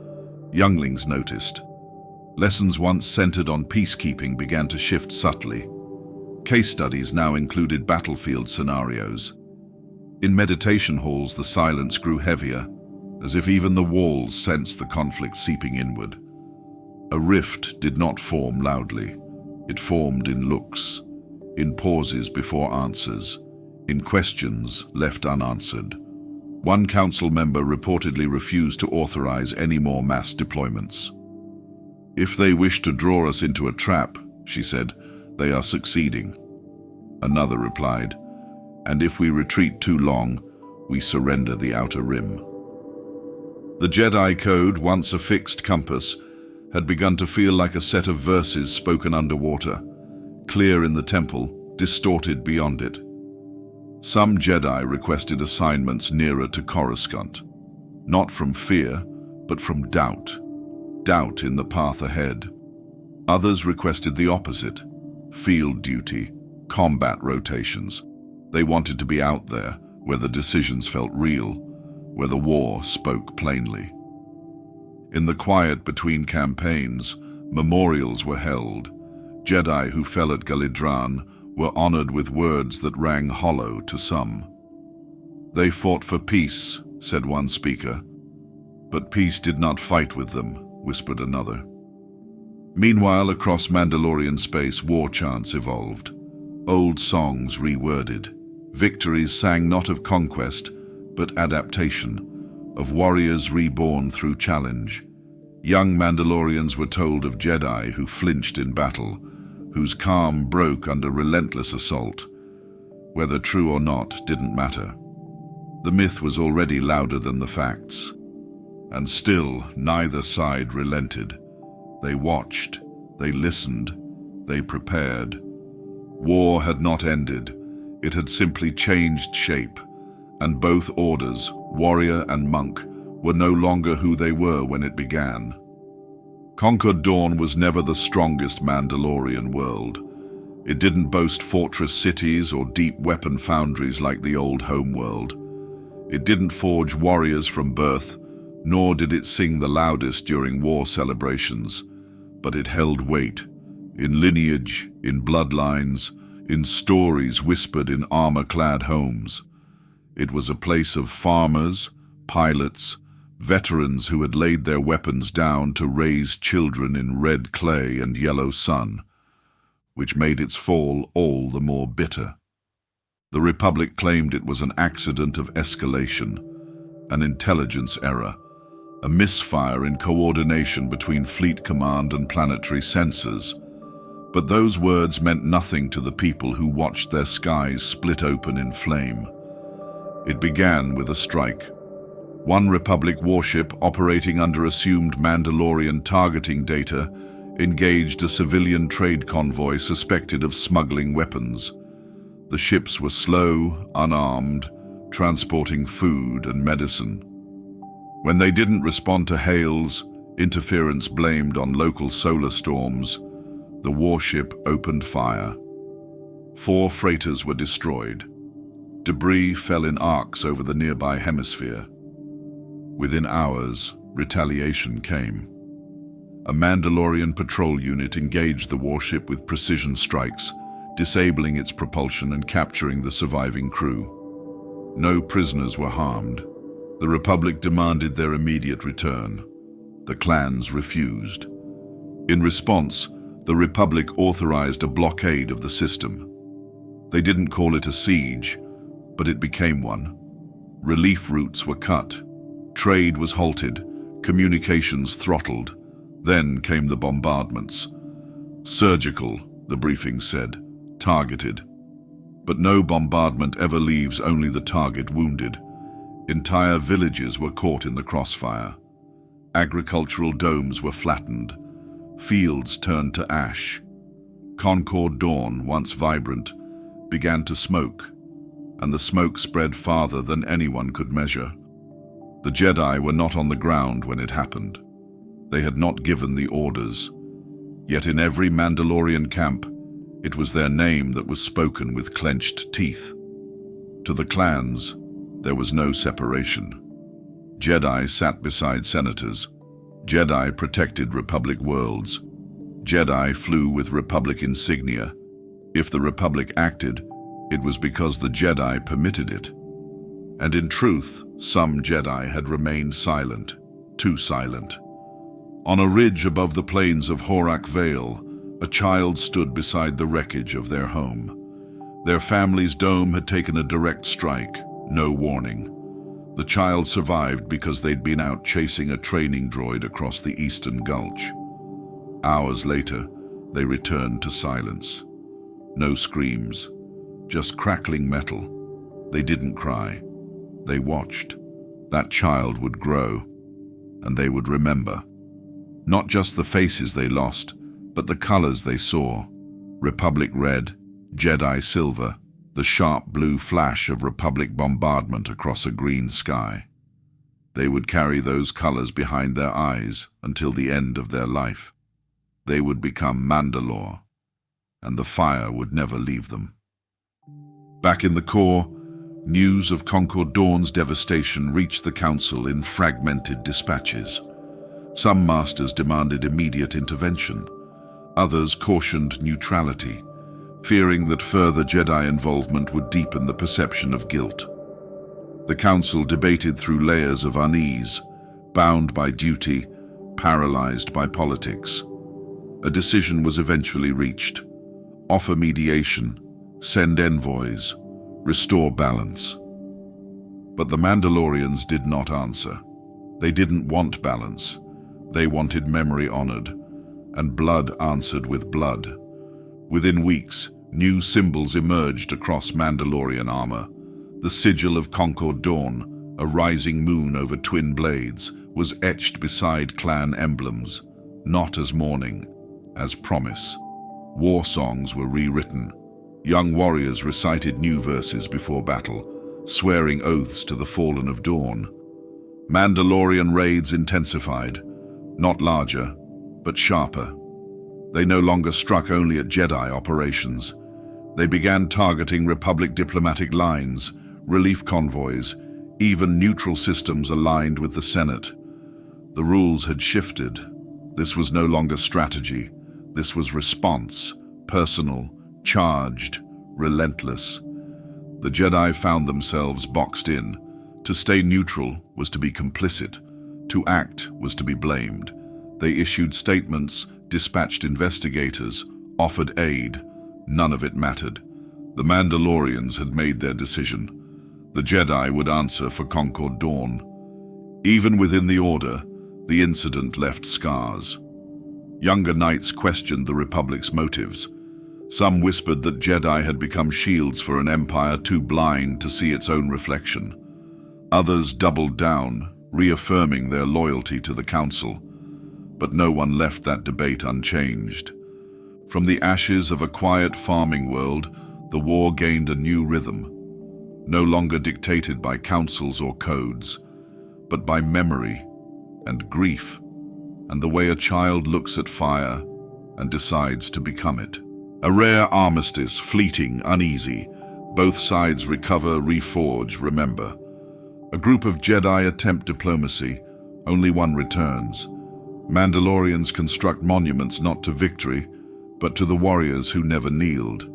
Younglings noticed. Lessons once centered on peacekeeping began to shift subtly. Case studies now included battlefield scenarios. In meditation halls, the silence grew heavier, as if even the walls sensed the conflict seeping inward. A rift did not form loudly. It formed in looks, in pauses before answers, in questions left unanswered. One council member reportedly refused to authorize any more mass deployments. "If they wish to draw us into a trap," she said, "they are succeeding." Another replied, "And if we retreat too long, we surrender the outer rim." The Jedi Code, once a fixed compass, had begun to feel like a set of verses spoken underwater, clear in the temple, distorted beyond it. Some Jedi requested assignments nearer to Coruscant, not from fear, but from doubt. doubt in the path ahead. Others requested the opposite: field duty, combat rotations. They wanted to be out there, where the decisions felt real, where the war spoke plainly. In the quiet between campaigns, memorials were held. Jedi who fell at Galidraan were honored with words that rang hollow to some. "They fought for peace," said one speaker. "But peace did not fight with them," whispered another. Meanwhile, across Mandalorian space, war chants evolved. Old songs reworded. Victories sang not of conquest, but adaptation, of warriors reborn through challenge. Young Mandalorians were told of Jedi who flinched in battle, whose calm broke under relentless assault. Whether true or not didn't matter. The myth was already louder than the facts. And still, neither side relented. They watched, they listened, they prepared. War had not ended. It had simply changed shape, and both orders, warrior and monk, were no longer who they were when it began. Concord Dawn was never the strongest Mandalorian world. It didn't boast fortress cities or deep weapon foundries like the old homeworld. It didn't forge warriors from birth, nor did it sing the loudest during war celebrations, but it held weight, in lineage, in bloodlines, in stories whispered in armor-clad homes. It was a place of farmers, pilots, veterans who had laid their weapons down to raise children in red clay and yellow sun, which made its fall all the more bitter. The Republic claimed it was an accident of escalation, an intelligence error, a misfire in coordination between Fleet Command and planetary sensors. But those words meant nothing to the people who watched their skies split open in flame. It began with a strike. One Republic warship operating under assumed Mandalorian targeting data engaged a civilian trade convoy suspected of smuggling weapons. The ships were slow, unarmed, transporting food and medicine. When they didn't respond to hails, interference blamed on local solar storms, the warship opened fire. 4 freighters were destroyed. Debris fell in arcs over the nearby hemisphere. Within hours, retaliation came. A Mandalorian patrol unit engaged the warship with precision strikes, disabling its propulsion and capturing the surviving crew. No prisoners were harmed. The Republic demanded their immediate return. The clans refused. In response, the Republic authorized a blockade of the system. They didn't call it a siege, but it became one. Relief routes were cut. Trade was halted. Communications throttled. Then came the bombardments. Surgical, the briefing said. Targeted. But no bombardment ever leaves only the target wounded. Entire villages were caught in the crossfire. Agricultural domes were flattened. Fields turned to ash. Concord Dawn, once vibrant, began to smoke, and the smoke spread farther than anyone could measure. The Jedi were not on the ground when it happened. They had not given the orders. Yet in every Mandalorian camp, it was their name that was spoken with clenched teeth. To the clans, there was no separation. Jedi sat beside senators. Jedi protected Republic worlds. Jedi flew with Republic insignia. If the Republic acted, it was because the Jedi permitted it. And in truth, some Jedi had remained silent, too silent. On a ridge above the plains of Horak Vale, a child stood beside the wreckage of their home. Their family's dome had taken a direct strike, no warning. The child survived because they'd been out chasing a training droid across the eastern gulch. Hours later, they returned to silence. No screams, just crackling metal. They didn't cry. They watched. That child would grow, and they would remember. Not just the faces they lost, but the colors they saw. Republic red, Jedi silver, the sharp blue flash of Republic bombardment across a green sky. They would carry those colors behind their eyes until the end of their life. They would become Mandalore, and the fire would never leave them. Back in the core, news of Concord Dawn's devastation reached the Council in fragmented dispatches. Some masters demanded immediate intervention. Others cautioned neutrality, fearing that further Jedi involvement would deepen the perception of guilt. The Council debated through layers of unease, bound by duty, paralyzed by politics. A decision was eventually reached. Offer mediation, send envoys, restore balance. But the Mandalorians did not answer. They didn't want balance. They wanted memory honored, and blood answered with blood. Within weeks, new symbols emerged across Mandalorian armor. The sigil of Concord Dawn, a rising moon over twin blades, was etched beside clan emblems, not as mourning, as promise. War songs were rewritten. Young warriors recited new verses before battle, swearing oaths to the fallen of Dawn. Mandalorian raids intensified, not larger, but sharper. They no longer struck only at Jedi operations. They began targeting Republic diplomatic lines, relief convoys, even neutral systems aligned with the Senate. The rules had shifted. This was no longer strategy. This was response, personal, charged, relentless. The Jedi found themselves boxed in. To stay neutral was to be complicit. To act was to be blamed. They issued statements, dispatched investigators, offered aid. None of it mattered. The Mandalorians had made their decision. The Jedi would answer for Concord Dawn. Even within the Order, the incident left scars. Younger knights questioned the Republic's motives. Some whispered that Jedi had become shields for an empire too blind to see its own reflection. Others doubled down, reaffirming their loyalty to the Council. But no one left that debate unchanged. From the ashes of a quiet farming world, the war gained a new rhythm, no longer dictated by councils or codes, but by memory and grief, and the way a child looks at fire and decides to become it. A rare armistice, fleeting, uneasy. Both sides recover, reforge, remember. A group of Jedi attempt diplomacy, only one returns. Mandalorians construct monuments not to victory, but to the warriors who never kneeled.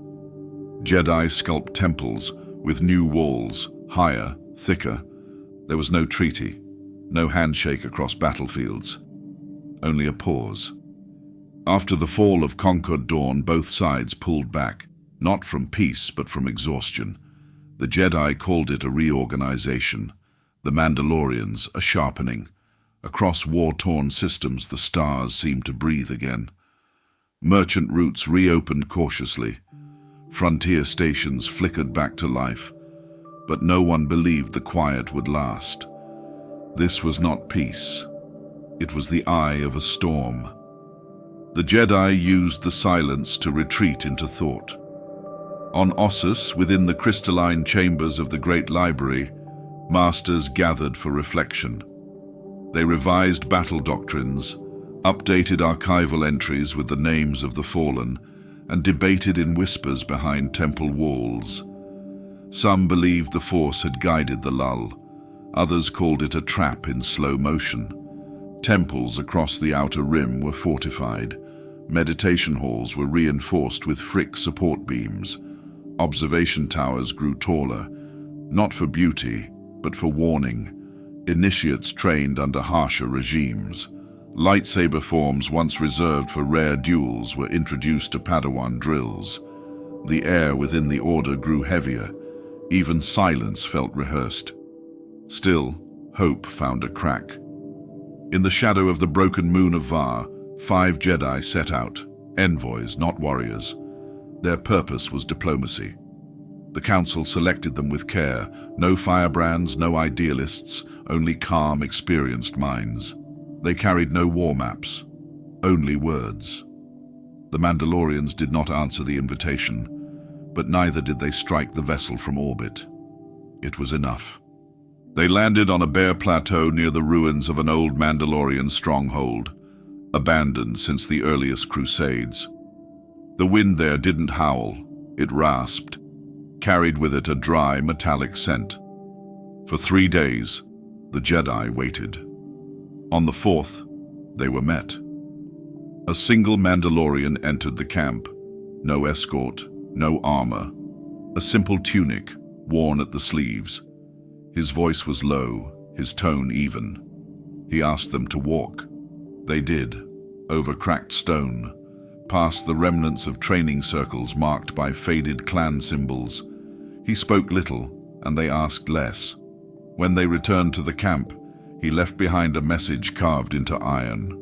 Jedi sculpt temples with new walls, higher, thicker. There was no treaty, no handshake across battlefields, only a pause. After the fall of Concord Dawn, both sides pulled back, not from peace but from exhaustion. The Jedi called it a reorganization, the Mandalorians a sharpening. Across war-torn systems, the stars seemed to breathe again. Merchant routes reopened cautiously. Frontier stations flickered back to life, but no one believed the quiet would last. This was not peace. It was the eye of a storm. The Jedi used the silence to retreat into thought. On Ossus, within the crystalline chambers of the Great Library, masters gathered for reflection. They revised battle doctrines, updated archival entries with the names of the fallen, and debated in whispers behind temple walls. Some believed the Force had guided the lull. Others called it a trap in slow motion. Temples across the Outer Rim were fortified. Meditation halls were reinforced with Frick support beams. Observation towers grew taller, not for beauty, but for warning. Initiates trained under harsher regimes. Lightsaber forms once reserved for rare duels were introduced to Padawan drills. The air within the Order grew heavier. Even silence felt rehearsed. Still, hope found a crack. In the shadow of the broken moon of Var, 5 Jedi set out, envoys, not warriors. Their purpose was diplomacy. The Council selected them with care. No firebrands, no idealists, only calm, experienced minds. They carried no war maps, only words. The Mandalorians did not answer the invitation, but neither did they strike the vessel from orbit. It was enough. They landed on a bare plateau near the ruins of an old Mandalorian stronghold, abandoned since the earliest Crusades. The wind there didn't howl, it rasped, carried with it a dry, metallic scent. For 3 days, the Jedi waited. On the 4th, they were met. A single Mandalorian entered the camp. No escort, no armor. A simple tunic, worn at the sleeves. His voice was low, his tone even. He asked them to walk. They did, over cracked stone, past the remnants of training circles marked by faded clan symbols. He spoke little, and they asked less. When they returned to the camp, he left behind a message carved into iron.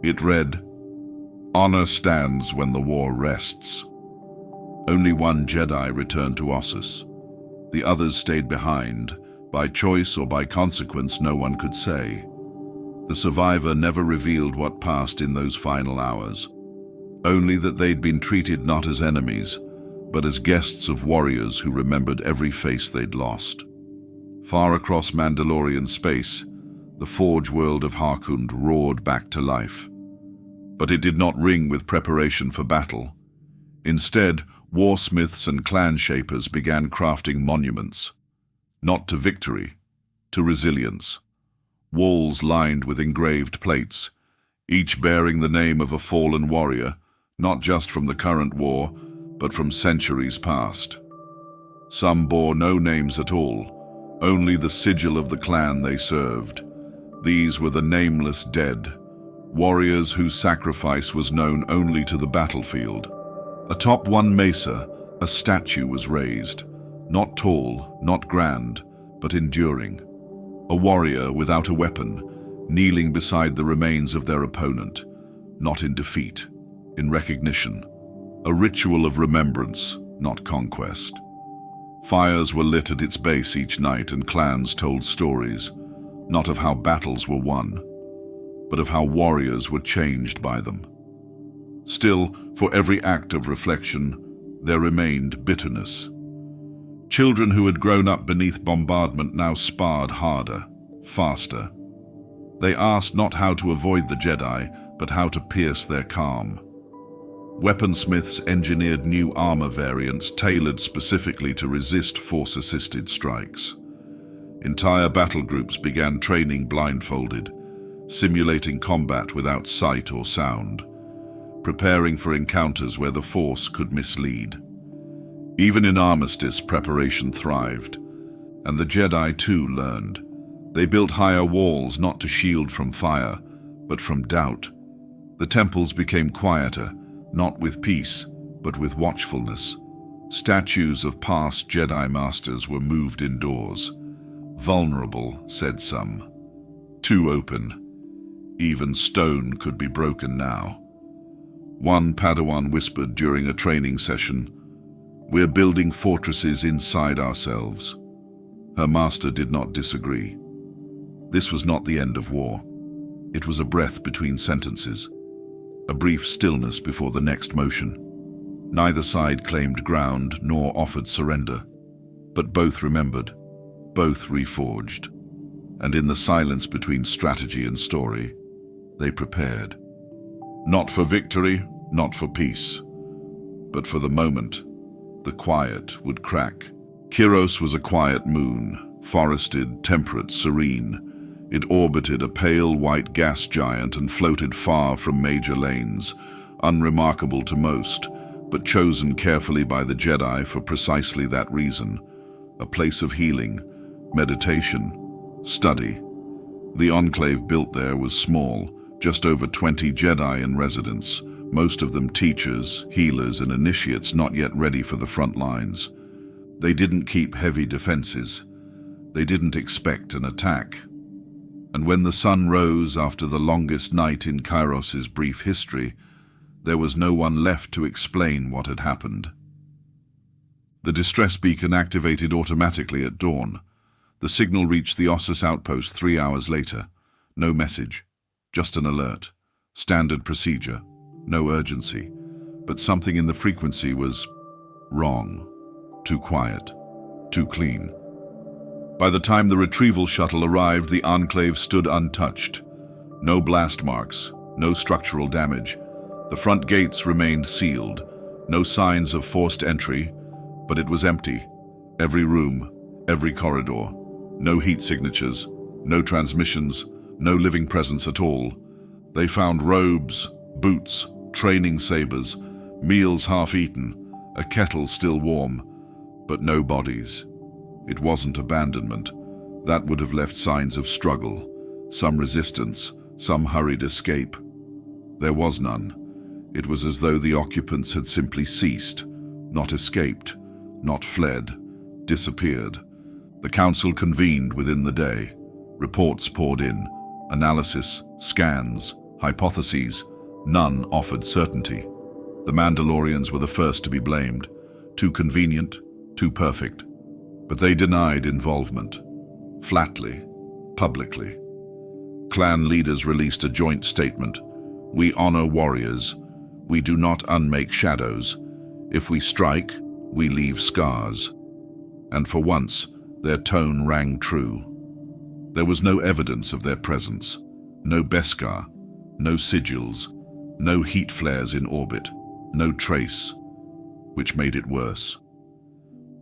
It read, "Honor stands when the war rests." Only one Jedi returned to Ossus. The others stayed behind, by choice or by consequence no one could say. The survivor never revealed what passed in those final hours, only that they'd been treated not as enemies, but as guests of warriors who remembered every face they'd lost. Far across Mandalorian space, the forge world of Harkund roared back to life. But it did not ring with preparation for battle. Instead, warsmiths and clan shapers began crafting monuments, not to victory, to resilience. Walls lined with engraved plates, each bearing the name of a fallen warrior, not just from the current war, but from centuries past. Some bore no names at all, only the sigil of the clan they served. These were the nameless dead, warriors whose sacrifice was known only to the battlefield. Atop one mesa, a statue was raised, not tall, not grand, but enduring. A warrior without a weapon, kneeling beside the remains of their opponent, not in defeat, in recognition. A ritual of remembrance, not conquest. Fires were lit at its base each night and clans told stories, not of how battles were won, but of how warriors were changed by them. Still, for every act of reflection, there remained bitterness. Children who had grown up beneath bombardment now sparred harder, faster. They asked not how to avoid the Jedi, but how to pierce their calm. Weaponsmiths engineered new armor variants tailored specifically to resist force-assisted strikes. Entire battle groups began training blindfolded, simulating combat without sight or sound, preparing for encounters where the Force could mislead. Even in armistice, preparation thrived, and the Jedi too learned. They built higher walls not to shield from fire, but from doubt. The temples became quieter, not with peace, but with watchfulness. Statues of past Jedi Masters were moved indoors. Vulnerable, said some. Too open. Even stone could be broken now. One Padawan whispered during a training session, "We're building fortresses inside ourselves." Her master did not disagree. This was not the end of war. It was a breath between sentences, a brief stillness before the next motion. Neither side claimed ground nor offered surrender, but both remembered, both reforged, and in the silence between strategy and story, they prepared. Not for victory, not for peace, but for the moment the quiet would crack. Kiros was a quiet moon, forested, temperate, serene. It orbited a pale white gas giant and floated far from major lanes, unremarkable to most, but chosen carefully by the Jedi for precisely that reason. A place of healing, meditation, study. The enclave built there was small, just over 20 Jedi in residence, most of them teachers, healers, and initiates not yet ready for the front lines. They didn't keep heavy defenses. They didn't expect an attack. And when the sun rose after the longest night in Kiros' brief history, there was no one left to explain what had happened. The distress beacon activated automatically at dawn. The signal reached the Ossus outpost 3 hours later. No message, just an alert. Standard procedure, no urgency. But something in the frequency was wrong. Too quiet, too clean. By the time the retrieval shuttle arrived, the Enclave stood untouched. No blast marks, no structural damage. The front gates remained sealed. No signs of forced entry, but it was empty. Every room, every corridor. No heat signatures, no transmissions, no living presence at all. They found robes, boots, training sabers, meals half-eaten, a kettle still warm, but no bodies. It wasn't abandonment. That would have left signs of struggle, some resistance, some hurried escape. There was none. It was as though the occupants had simply ceased, not escaped, not fled, disappeared. The council convened within the day. Reports poured in, analysis, scans, hypotheses. None offered certainty. The Mandalorians were the first to be blamed. Too convenient, too perfect. But they denied involvement. Flatly, publicly. Clan leaders released a joint statement. We honor warriors. We do not unmake shadows. If we strike, we leave scars. And for once, their tone rang true. There was no evidence of their presence. No Beskar, no sigils, no heat flares in orbit, no trace, which made it worse.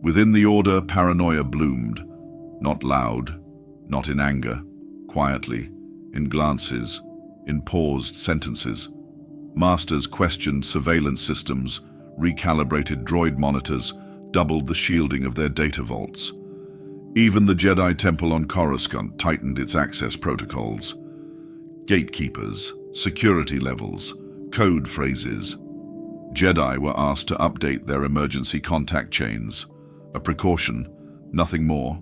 Within the Order, paranoia bloomed, not loud, not in anger, quietly, in glances, in paused sentences. Masters questioned surveillance systems, recalibrated droid monitors, doubled the shielding of their data vaults. Even the Jedi Temple on Coruscant tightened its access protocols. Gatekeepers, security levels, code phrases. Jedi were asked to update their emergency contact chains. A precaution, nothing more,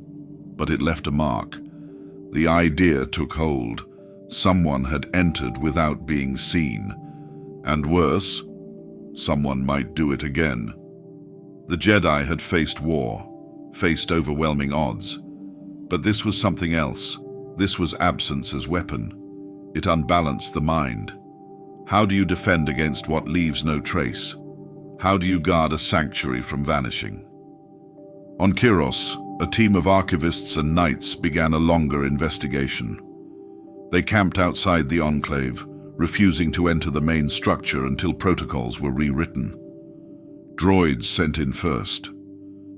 but it left a mark. The idea took hold. Someone had entered without being seen. And worse, someone might do it again. The Jedi had faced war, faced overwhelming odds. But this was something else. This was absence as weapon. It unbalanced the mind. How do you defend against what leaves no trace? How do you guard a sanctuary from vanishing? On Kiros, a team of archivists and knights began a longer investigation. They camped outside the Enclave, refusing to enter the main structure until protocols were rewritten. Droids sent in first.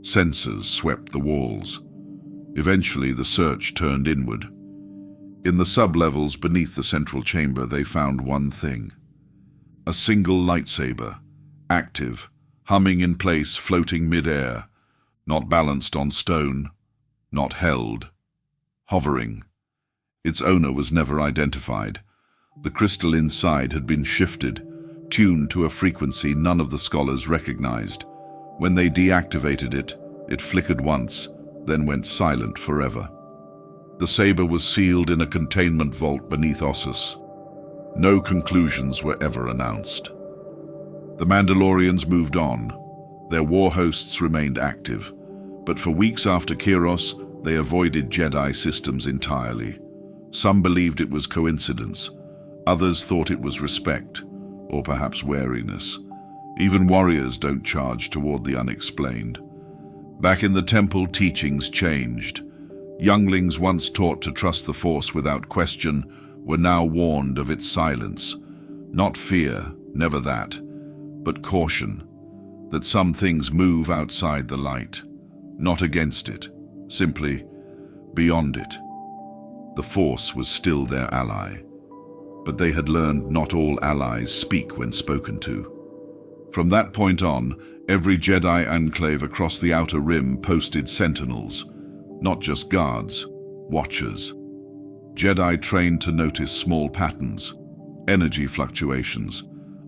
Sensors swept the walls. Eventually, the search turned inward. In the sub-levels beneath the central chamber, they found one thing. A single lightsaber, active, humming in place, floating mid-air, not balanced on stone, not held, hovering. Its owner was never identified. The crystal inside had been shifted, tuned to a frequency none of the scholars recognized. When they deactivated it, it flickered once, then went silent forever. The saber was sealed in a containment vault beneath Ossus. No conclusions were ever announced. The Mandalorians moved on. Their war hosts remained active, but for weeks after Kiros, they avoided Jedi systems entirely. Some believed it was coincidence. Others thought it was respect, or perhaps wariness. Even warriors don't charge toward the unexplained. Back in the temple, teachings changed. Younglings once taught to trust the Force without question were now warned of its silence. Not fear, never that, but caution, that some things move outside the light, not against it, simply beyond it. The Force was still their ally, but they had learned not all allies speak when spoken to. From that point on, every Jedi enclave across the Outer Rim posted sentinels, not just guards, watchers. Jedi trained to notice small patterns, energy fluctuations,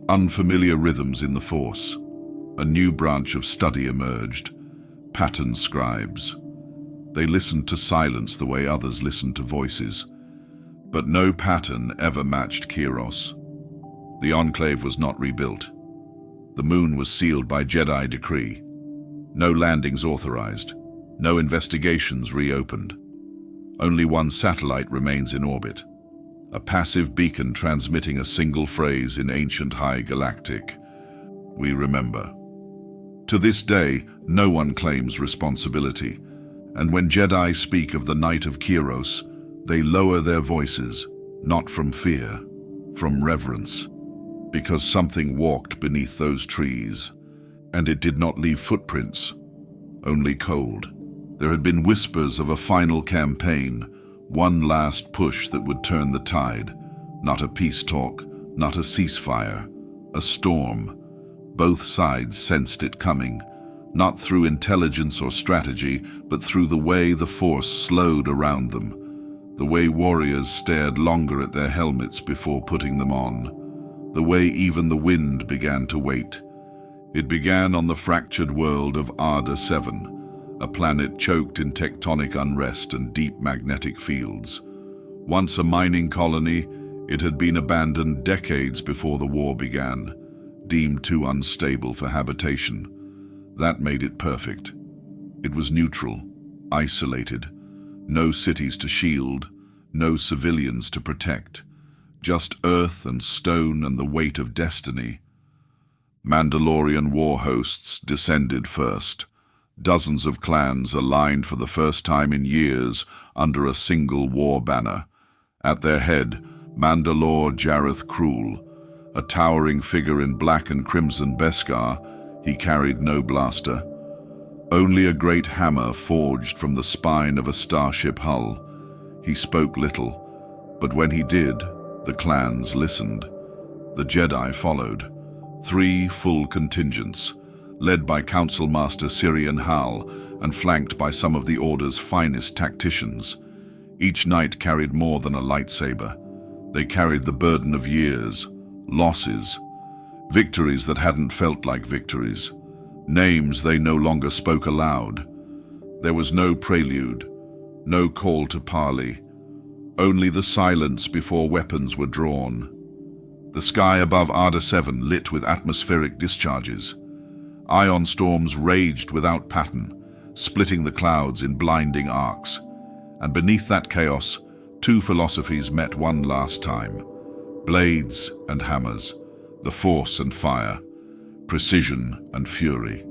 unfamiliar rhythms in the Force. A new branch of study emerged, pattern scribes. They listened to silence the way others listened to voices. But no pattern ever matched Kiros. The Enclave was not rebuilt. The moon was sealed by Jedi decree. No landings authorized. No investigations reopened. Only one satellite remains in orbit. A passive beacon transmitting a single phrase in ancient High Galactic. We remember. To this day, no one claims responsibility. And when Jedi speak of the night of Kiros, they lower their voices, not from fear, from reverence, because something walked beneath those trees, and it did not leave footprints, only cold. There had been whispers of a final campaign, one last push that would turn the tide, not a peace talk, not a ceasefire, a storm. Both sides sensed it coming, not through intelligence or strategy, but through the way the Force slowed around them, the way warriors stared longer at their helmets before putting them on, the way even the wind began to wait. It began on the fractured world of Arda 7, a planet choked in tectonic unrest and deep magnetic fields. Once a mining colony, it had been abandoned decades before the war began, deemed too unstable for habitation. That made it perfect. It was neutral, isolated, no cities to shield, no civilians to protect, just earth and stone and the weight of destiny. Mandalorian war hosts descended first. Dozens of clans aligned for the first time in years under a single war banner. At their head, Mandalore-Jareth Krul, a towering figure in black and crimson Beskar. He carried no blaster, only a great hammer forged from the spine of a starship hull. He spoke little, but when he did, the clans listened. The Jedi followed, 3 full contingents, led by Council Master Syrian Hal and flanked by some of the Order's finest tacticians. Each knight carried more than a lightsaber. They carried the burden of years, losses, victories that hadn't felt like victories, names they no longer spoke aloud. There was no prelude, no call to parley, only the silence before weapons were drawn. The sky above Arda 7 lit with atmospheric discharges. Ion storms raged without pattern, splitting the clouds in blinding arcs. And beneath that chaos, 2 philosophies met one last time. Blades and hammers, the Force and fire, precision and fury.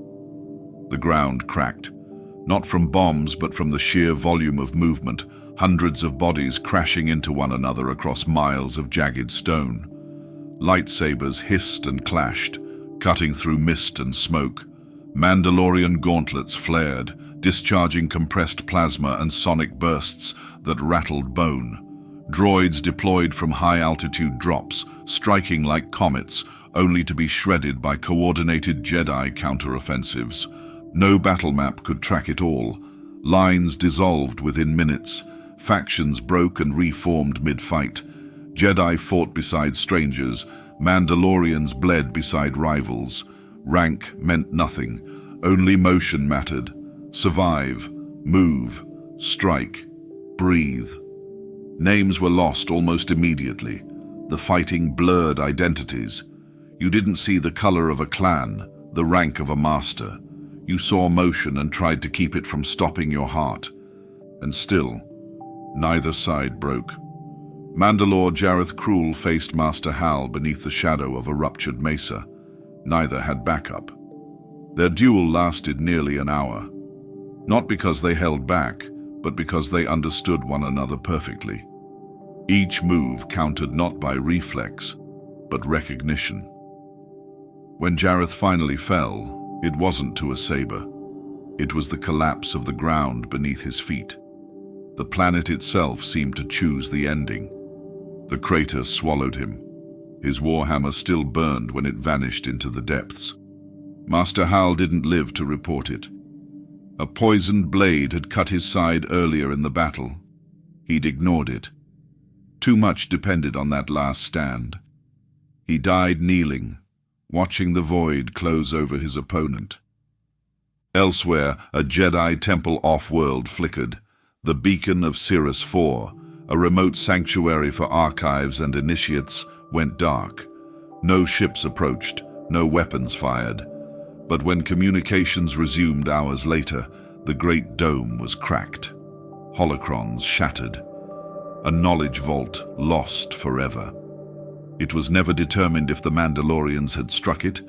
The ground cracked, not from bombs but from the sheer volume of movement, hundreds of bodies crashing into one another across miles of jagged stone. Lightsabers hissed and clashed, cutting through mist and smoke. Mandalorian gauntlets flared, discharging compressed plasma and sonic bursts that rattled bone. Droids deployed from high-altitude drops, striking like comets, only to be shredded by coordinated Jedi counteroffensives. No battle map could track it all. Lines dissolved within minutes. Factions broke and reformed mid-fight. Jedi fought beside strangers. Mandalorians bled beside rivals. Rank meant nothing. Only motion mattered. Survive, move, strike, breathe. Names were lost almost immediately. The fighting blurred identities. You didn't see the color of a clan, the rank of a master. You saw motion and tried to keep it from stopping your heart. And still, neither side broke. Mandalore-Jareth Krul faced Master Hal beneath the shadow of a ruptured mesa. Neither had backup. Their duel lasted nearly an hour. Not because they held back, but because they understood one another perfectly. Each move countered not by reflex, but recognition. When Jareth finally fell, it wasn't to a saber. It was the collapse of the ground beneath his feet. The planet itself seemed to choose the ending. The crater swallowed him. His warhammer still burned when it vanished into the depths. Master Hal didn't live to report it. A poisoned blade had cut his side earlier in the battle. He'd ignored it. Too much depended on that last stand. He died kneeling, watching the void close over his opponent. Elsewhere, a Jedi temple off-world flickered. The beacon of Cirrus IV, a remote sanctuary for archives and initiates, went dark. No ships approached, no weapons fired. But when communications resumed hours later, the great dome was cracked. Holocrons shattered. A knowledge vault lost forever. It was never determined if the Mandalorians had struck it,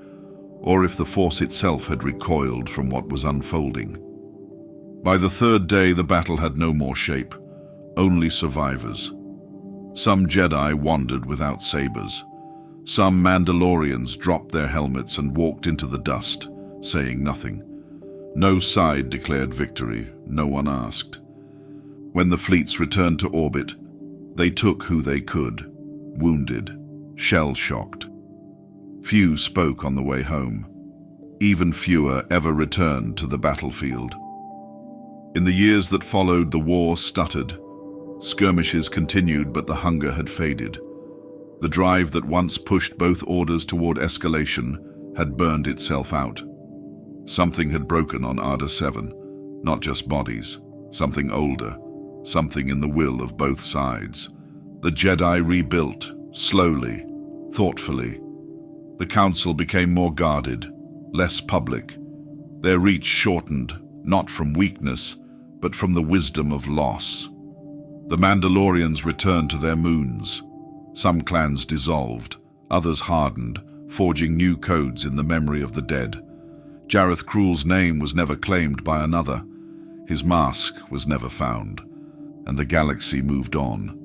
or if the Force itself had recoiled from what was unfolding. By the third day, the battle had no more shape, only survivors. Some Jedi wandered without sabers. Some Mandalorians dropped their helmets and walked into the dust, saying nothing. No side declared victory, no one asked. When the fleets returned to orbit, they took who they could, wounded, shell-shocked. Few spoke on the way home. Even fewer ever returned to the battlefield. In the years that followed, the war stuttered. Skirmishes continued, but the hunger had faded. The drive that once pushed both orders toward escalation had burned itself out. Something had broken on Arda 7, not just bodies, something older, something in the will of both sides. The Jedi rebuilt, slowly, thoughtfully. The Council became more guarded, less public. Their reach shortened, not from weakness, but from the wisdom of loss. The Mandalorians returned to their moons. Some clans dissolved, others hardened, forging new codes in the memory of the dead. Jareth Cruel's name was never claimed by another. His mask was never found, and the galaxy moved on.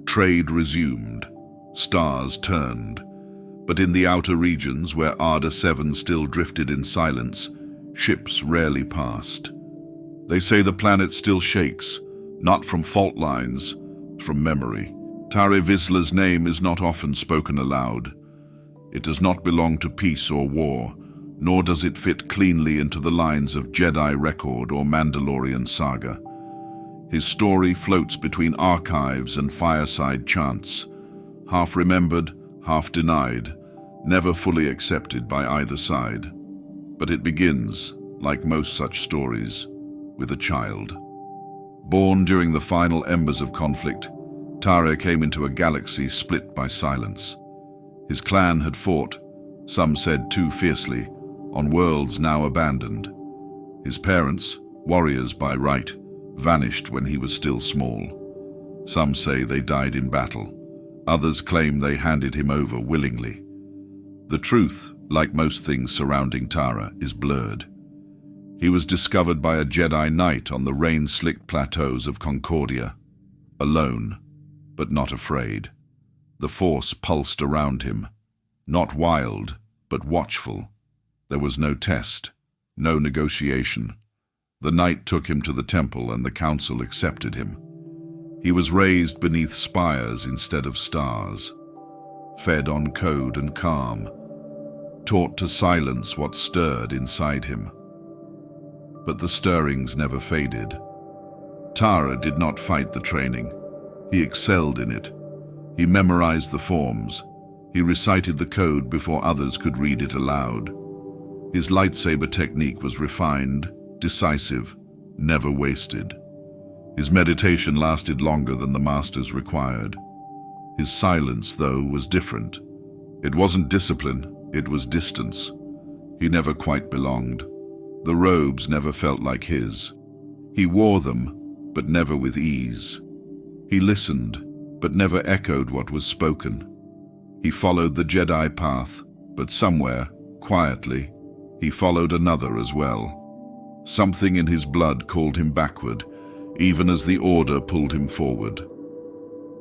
Trade resumed. Stars turned. But in the outer regions, where Arda 7 still drifted in silence, ships rarely passed. They say the planet still shakes, not from fault lines, from memory. Vizsla's name is not often spoken aloud. It does not belong to peace or war, nor does it fit cleanly into the lines of Jedi record or Mandalorian saga. His story floats between archives and fireside chants, half remembered, half denied, never fully accepted by either side. But it begins, like most such stories, with a child. Born during the final embers of conflict, Tara came into a galaxy split by silence. His clan had fought, some said too fiercely, on worlds now abandoned. His parents, warriors by right, vanished when he was still small. Some say they died in battle. Others claim they handed him over willingly. The truth, like most things surrounding Tara, is blurred. He was discovered by a Jedi Knight on the rain-slicked plateaus of Concordia, alone, but not afraid. The Force pulsed around him, not wild, but watchful. There was no test, no negotiation. The Knight took him to the temple and the Council accepted him. He was raised beneath spires instead of stars, fed on code and calm, taught to silence what stirred inside him. But the stirrings never faded. Tara did not fight the training. He excelled in it. He memorized the forms. He recited the code before others could read it aloud. His lightsaber technique was refined, decisive, never wasted. His meditation lasted longer than the masters required. His silence, though, was different. It wasn't discipline, it was distance. He never quite belonged. The robes never felt like his. He wore them, but never with ease. He listened, but never echoed what was spoken. He followed the Jedi path, but somewhere, quietly, he followed another as well. Something in his blood called him backward, even as the Order pulled him forward.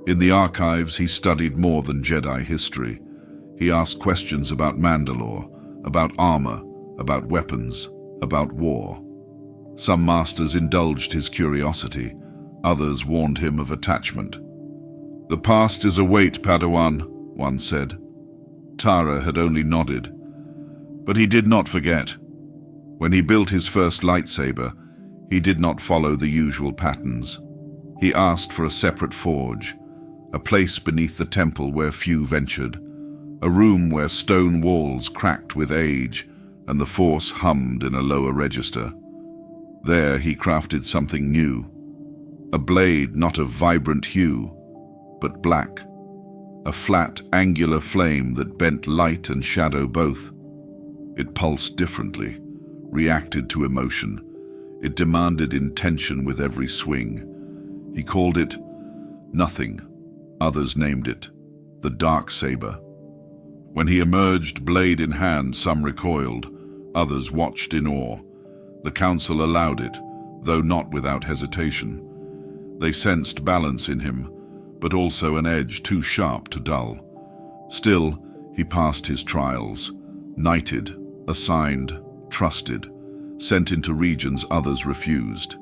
In the archives, he studied more than Jedi history. He asked questions about Mandalore, about armor, about weapons, about war. Some masters indulged his curiosity, others warned him of attachment. "The past is a weight, Padawan," one said. Tara had only nodded. But he did not forget. When he built his first lightsaber, he did not follow the usual patterns. He asked for a separate forge, a place beneath the temple where few ventured, a room where stone walls cracked with age and the Force hummed in a lower register. There he crafted something new, a blade not of vibrant hue, but black, a flat, angular flame that bent light and shadow both. It pulsed differently, reacted to emotion. It demanded intention with every swing. He called it nothing. Others named it the Darksaber. When he emerged, blade in hand, some recoiled, others watched in awe. The Council allowed it, though not without hesitation. They sensed balance in him, but also an edge too sharp to dull. Still, he passed his trials, knighted, assigned, trusted, sent into regions others refused.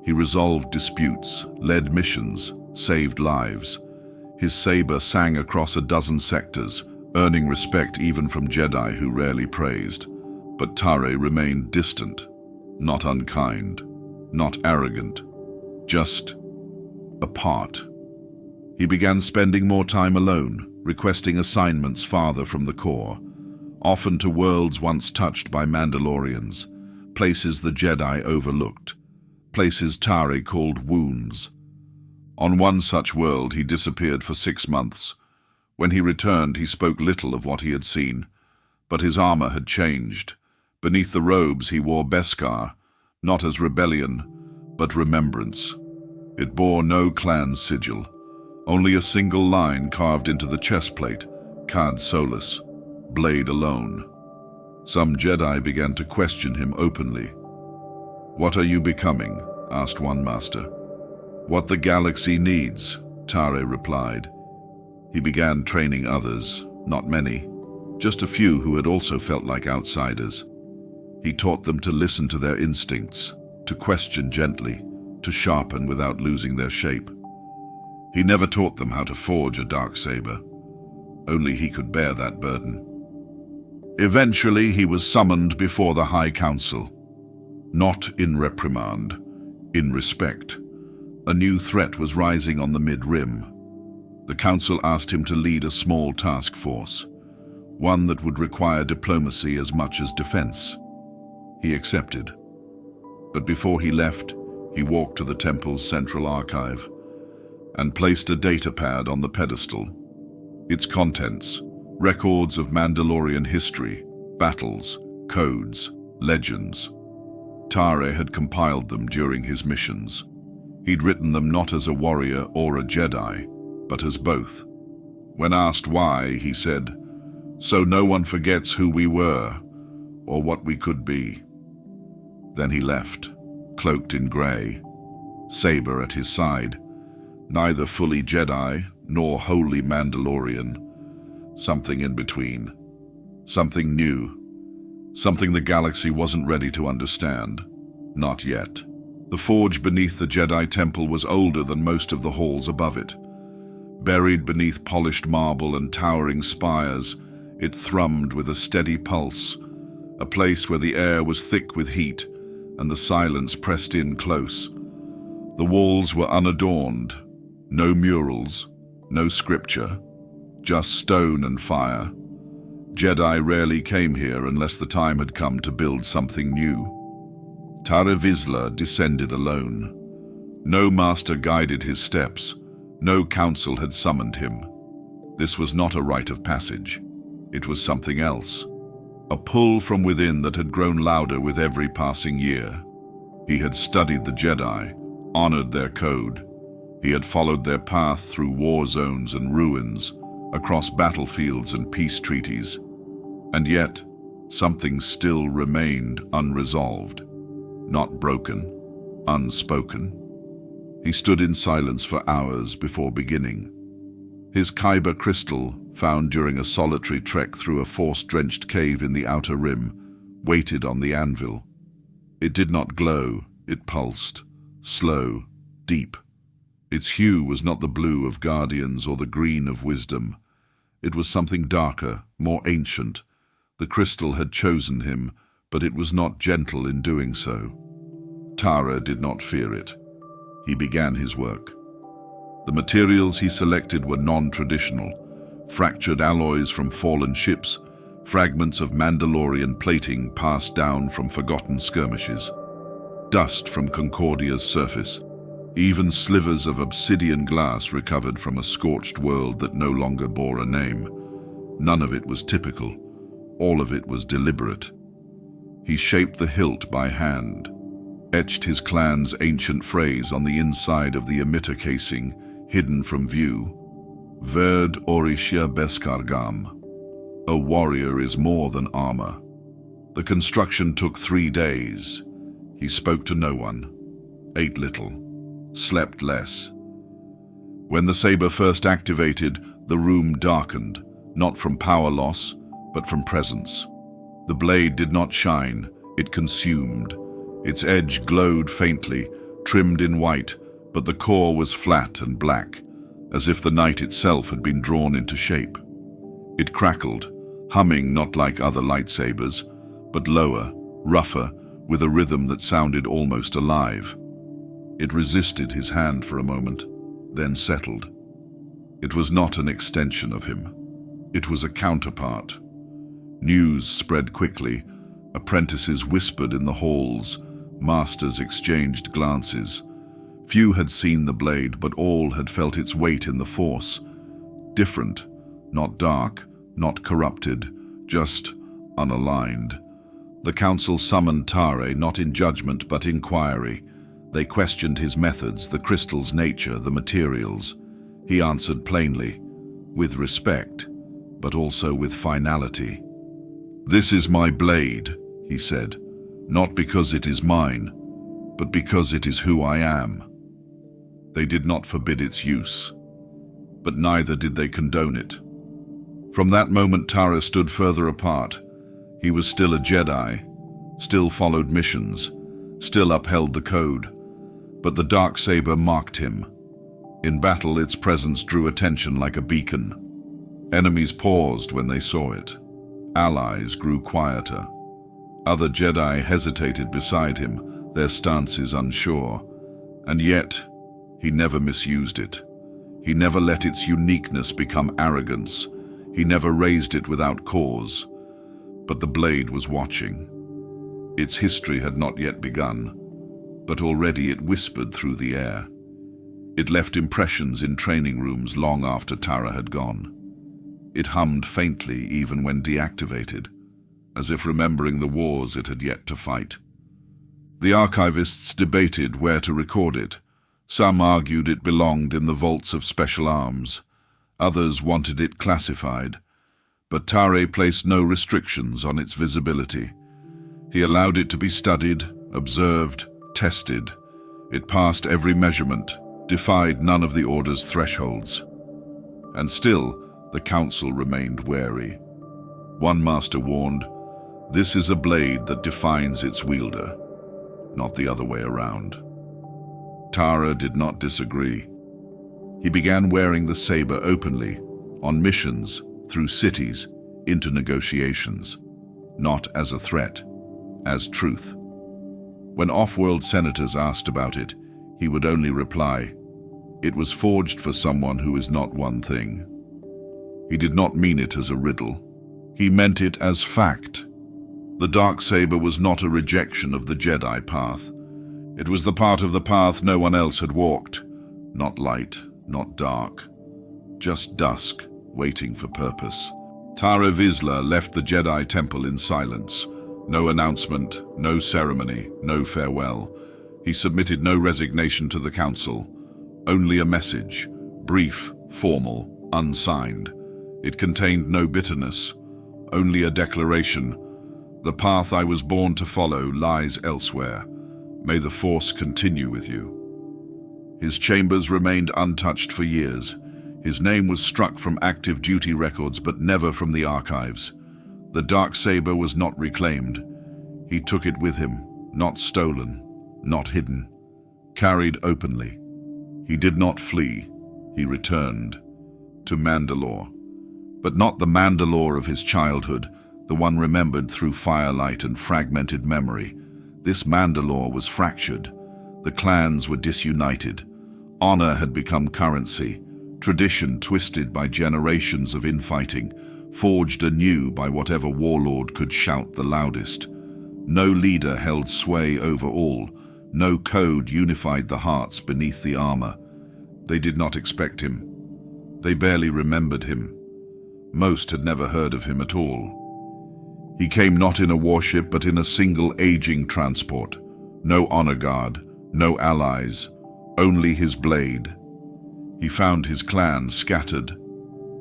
He resolved disputes, led missions, saved lives. His saber sang across a dozen sectors, earning respect even from Jedi who rarely praised. But Tare remained distant, not unkind, not arrogant, just apart. He began spending more time alone, requesting assignments farther from the core, often to worlds once touched by Mandalorians, places the Jedi overlooked, places Tare called wounds. On one such world he disappeared for 6 months. When he returned, he spoke little of what he had seen, but his armor had changed. Beneath the robes he wore Beskar, not as rebellion, but remembrance. It bore no clan sigil, only a single line carved into the chestplate, Cad Solus, blade alone. Some Jedi began to question him openly. "What are you becoming?" asked one master. "What the galaxy needs," Tare replied. He began training others, not many, just a few who had also felt like outsiders. He taught them to listen to their instincts, to question gently, to sharpen without losing their shape. He never taught them how to forge a Darksaber. Only he could bear that burden. Eventually he was summoned before the High Council. Not in reprimand, in respect. A new threat was rising on the mid-rim. The Council asked him to lead a small task force, one that would require diplomacy as much as defense. He accepted. But before he left, he walked to the temple's central archive and placed a data pad on the pedestal. Its contents, records of Mandalorian history, battles, codes, legends. Tare had compiled them during his missions. He'd written them not as a warrior or a Jedi, but as both. When asked why, he said, "So no one forgets who we were, or what we could be." Then he left, cloaked in grey, saber at his side, neither fully Jedi nor wholly Mandalorian, something in between, something new, something the galaxy wasn't ready to understand, not yet. The forge beneath the Jedi temple was older than most of the halls above it. Buried beneath polished marble and towering spires, it thrummed with a steady pulse, a place where the air was thick with heat and the silence pressed in close. The walls were unadorned, no murals, no scripture, just stone and fire. Jedi rarely came here unless the time had come to build something new. Tare Vizsla descended alone. No master guided his steps, no council had summoned him. This was not a rite of passage. It was something else. A pull from within that had grown louder with every passing year. He had studied the Jedi, honored their code. He had followed their path through war zones and ruins, across battlefields and peace treaties. And yet, something still remained unresolved. Not broken, unspoken. He stood in silence for hours before beginning. His Kyber crystal, found during a solitary trek through a force-drenched cave in the outer rim, waited on the anvil. It did not glow, it pulsed, slow, deep. Its hue was not the blue of guardians or the green of wisdom. It was something darker, more ancient. The crystal had chosen him, but it was not gentle in doing so. Tare did not fear it. He began his work. The materials he selected were non-traditional, fractured alloys from fallen ships, fragments of Mandalorian plating passed down from forgotten skirmishes, dust from Concordia's surface, even slivers of obsidian glass recovered from a scorched world that no longer bore a name. None of it was typical. All of it was deliberate. He shaped the hilt by hand, etched his clan's ancient phrase on the inside of the emitter casing, hidden from view. Verd Orisha Beskargam. A warrior is more than armor. The construction took 3 days. He spoke to no one, ate little, slept less. When the saber first activated, the room darkened, not from power loss, but from presence. The blade did not shine, it consumed. Its edge glowed faintly, trimmed in white, but the core was flat and black, as if the night itself had been drawn into shape. It crackled, humming not like other lightsabers, but lower, rougher, with a rhythm that sounded almost alive. It resisted his hand for a moment, then settled. It was not an extension of him. It was a counterpart. News spread quickly. Apprentices whispered in the halls. Masters exchanged glances. Few had seen the blade, but all had felt its weight in the Force. Different, not dark, not corrupted, just unaligned. The council summoned Tare, not in judgment but inquiry. They questioned his methods, the crystal's nature, the materials. He answered plainly, with respect, but also with finality. "This is my blade," he said, "not because it is mine, but because it is who I am." They did not forbid its use, but neither did they condone it. From that moment, Tara stood further apart. He was still a Jedi, still followed missions, still upheld the code, but the Darksaber mocked him. In battle, its presence drew attention like a beacon. Enemies paused when they saw it. Allies grew quieter. Other Jedi hesitated beside him, their stances unsure. And yet, he never misused it. He never let its uniqueness become arrogance. He never raised it without cause. But the blade was watching. Its history had not yet begun, but already it whispered through the air. It left impressions in training rooms long after Tara had gone. It hummed faintly even when deactivated, as if remembering the wars it had yet to fight. The archivists debated where to record it. Some argued it belonged in the vaults of special arms. Others wanted it classified. But Tare placed no restrictions on its visibility. He allowed it to be studied, observed, tested. It passed every measurement, defied none of the Order's thresholds. And still, the Council remained wary. One master warned, "This is a blade that defines its wielder, not the other way around." Tara did not disagree. He began wearing the saber openly, on missions, through cities, into negotiations, not as a threat, as truth. When off-world senators asked about it, he would only reply, "It was forged for someone who is not one thing." He did not mean it as a riddle. He meant it as fact. The Darksaber was not a rejection of the Jedi path. It was the part of the path no one else had walked. Not light, not dark. Just dusk, waiting for purpose. Tara Vizsla left the Jedi Temple in silence. No announcement, no ceremony, no farewell. He submitted no resignation to the Council. Only a message, brief, formal, unsigned. It contained no bitterness, only a declaration. "The path I was born to follow lies elsewhere. May the Force continue with you." His chambers remained untouched for years. His name was struck from active duty records, but never from the archives. The Darksaber was not reclaimed. He took it with him, not stolen, not hidden, carried openly. He did not flee. He returned to Mandalore. But not the Mandalore of his childhood, the one remembered through firelight and fragmented memory. This Mandalore was fractured. The clans were disunited. Honor had become currency. Tradition twisted by generations of infighting, forged anew by whatever warlord could shout the loudest. No leader held sway over all. No code unified the hearts beneath the armor. They did not expect him. They barely remembered him. Most had never heard of him at all. He came not in a warship, but in a single aging transport. No honor guard, no allies, only his blade. He found his clan scattered.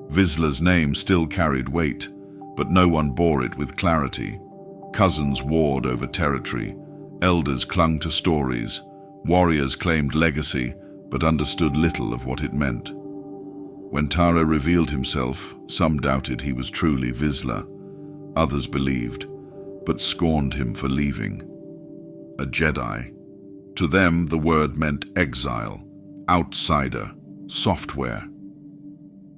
Vizsla's name still carried weight, but no one bore it with clarity. Cousins warred over territory. Elders clung to stories. Warriors claimed legacy, but understood little of what it meant. When Tara revealed himself, some doubted he was truly Vizsla. Others believed, but scorned him for leaving. A Jedi. To them, the word meant exile, outsider, software.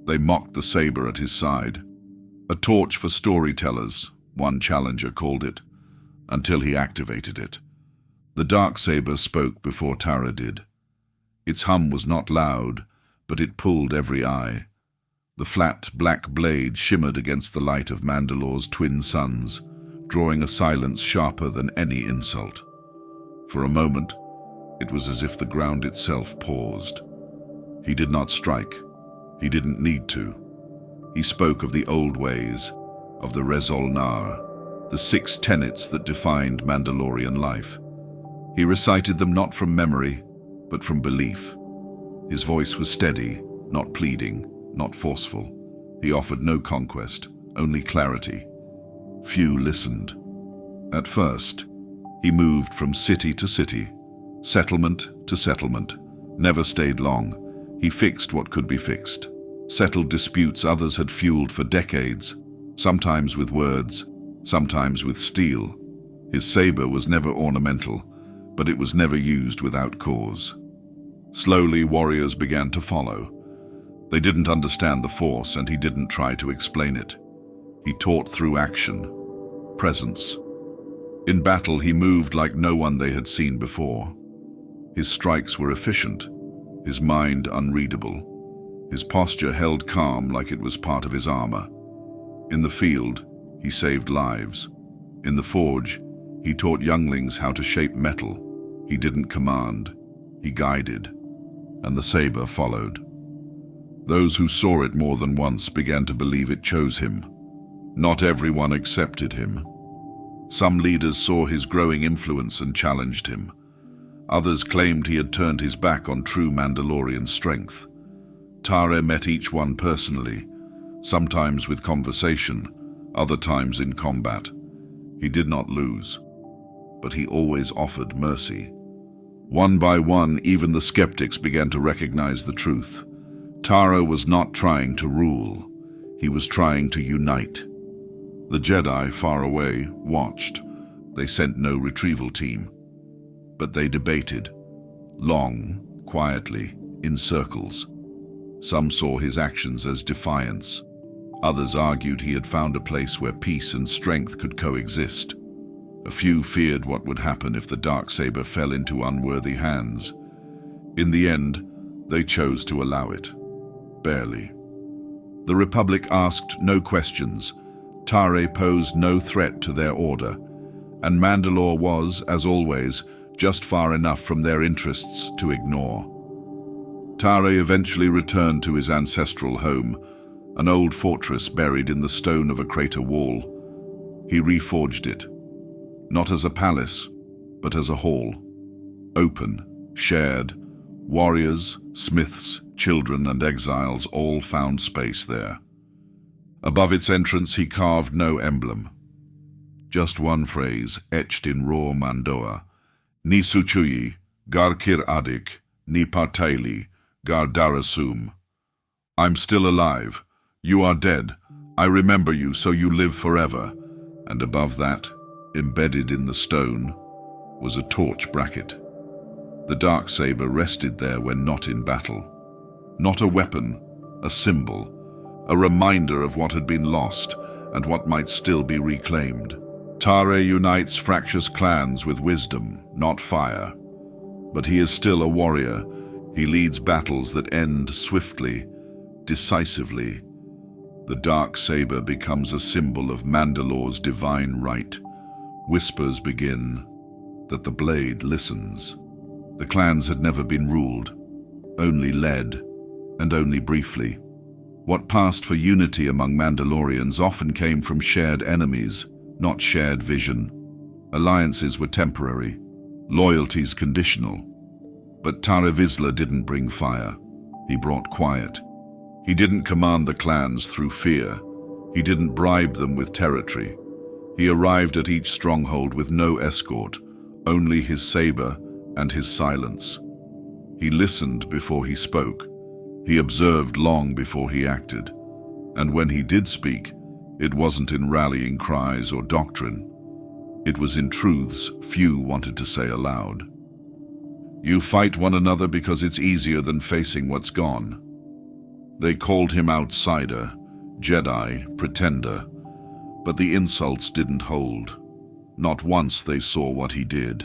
They mocked the saber at his side. A torch for storytellers, one challenger called it, until he activated it. The Darksaber spoke before Tara did. Its hum was not loud, but it pulled every eye. The flat, black blade shimmered against the light of Mandalore's twin suns, drawing a silence sharper than any insult. For a moment, it was as if the ground itself paused. He did not strike. He didn't need to. He spoke of the old ways, of the Rezol Nar, the 6 tenets that defined Mandalorian life. He recited them not from memory, but from belief. His voice was steady, not pleading, not forceful. He offered no conquest, only clarity. Few listened. At first, he moved from city to city, settlement to settlement, never stayed long. He fixed what could be fixed, settled disputes others had fueled for decades, sometimes with words, sometimes with steel. His saber was never ornamental, but it was never used without cause. Slowly, warriors began to follow. They didn't understand the Force, and he didn't try to explain it. He taught through action, presence. In battle, he moved like no one they had seen before. His strikes were efficient, his mind unreadable, his posture held calm like it was part of his armor. In the field, he saved lives. In the forge, he taught younglings how to shape metal. He didn't command, he guided, and the saber followed. Those who saw it more than once began to believe it chose him. Not everyone accepted him. Some leaders saw his growing influence and challenged him. Others claimed he had turned his back on true Mandalorian strength. Tara met each one personally, sometimes with conversation, other times in combat. He did not lose, but he always offered mercy. One by one, even the skeptics began to recognize the truth. Tara was not trying to rule. He was trying to unite. The Jedi, far away, watched. They sent no retrieval team. But they debated, long, quietly, in circles. Some saw his actions as defiance. Others argued he had found a place where peace and strength could coexist. A few feared what would happen if the Darksaber fell into unworthy hands. In the end, they chose to allow it. Barely. The Republic asked no questions. Tare posed no threat to their order, and Mandalore was, as always, just far enough from their interests to ignore. Tare eventually returned to his ancestral home, an old fortress buried in the stone of a crater wall. He reforged it, not as a palace, but as a hall. Open, shared, warriors, smiths, children, and exiles all found space there. Above its entrance he carved no emblem. Just one phrase, etched in raw Mandoa. Ni suchuyi, gar kir adik, ni partaili, gar darasum. I'm still alive. You are dead. I remember you, so you live forever. And above that, embedded in the stone, was a torch bracket. The Darksaber rested there when not in battle. Not a weapon, a symbol, a reminder of what had been lost and what might still be reclaimed. Tare unites fractious clans with wisdom, not fire. But he is still a warrior. He leads battles that end swiftly, decisively. The Darksaber becomes a symbol of Mandalore's divine right. Whispers begin that the blade listens. The clans had never been ruled, only led, and only briefly. What passed for unity among Mandalorians often came from shared enemies, not shared vision. Alliances were temporary, loyalties conditional. But Tara Vizsla didn't bring fire. He brought quiet. He didn't command the clans through fear. He didn't bribe them with territory. He arrived at each stronghold with no escort, only his saber and his silence. He listened before he spoke. He observed long before he acted. And when he did speak, it wasn't in rallying cries or doctrine. It was in truths few wanted to say aloud. You fight one another because it's easier than facing what's gone. They called him outsider, Jedi, pretender, but the insults didn't hold. Not once they saw what he did.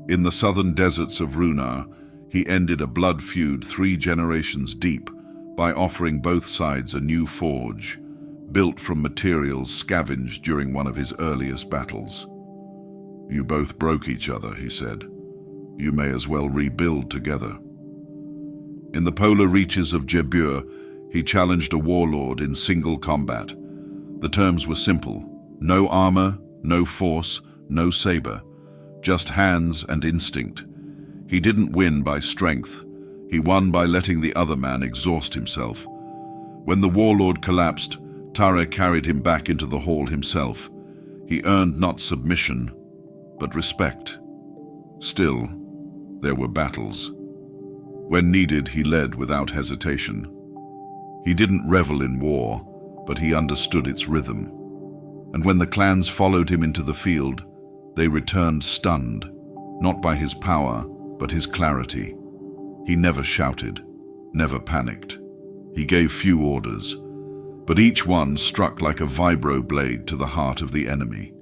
In the southern deserts of Runar, he ended a blood feud 3 generations deep by offering both sides a new forge, built from materials scavenged during one of his earliest battles. You both broke each other, he said. You may as well rebuild together. In the polar reaches of Jebur, he challenged a warlord in single combat. The terms were simple: no armor, no force, no saber, just hands and instinct. He didn't win by strength. He won by letting the other man exhaust himself. When the warlord collapsed, Tare carried him back into the hall himself. He earned not submission, but respect. Still, there were battles. When needed, he led without hesitation. He didn't revel in war, but he understood its rhythm. And when the clans followed him into the field, they returned stunned, not by his power, but his clarity. He never shouted, never panicked. He gave few orders, but each one struck like a vibro blade to the heart of the enemy.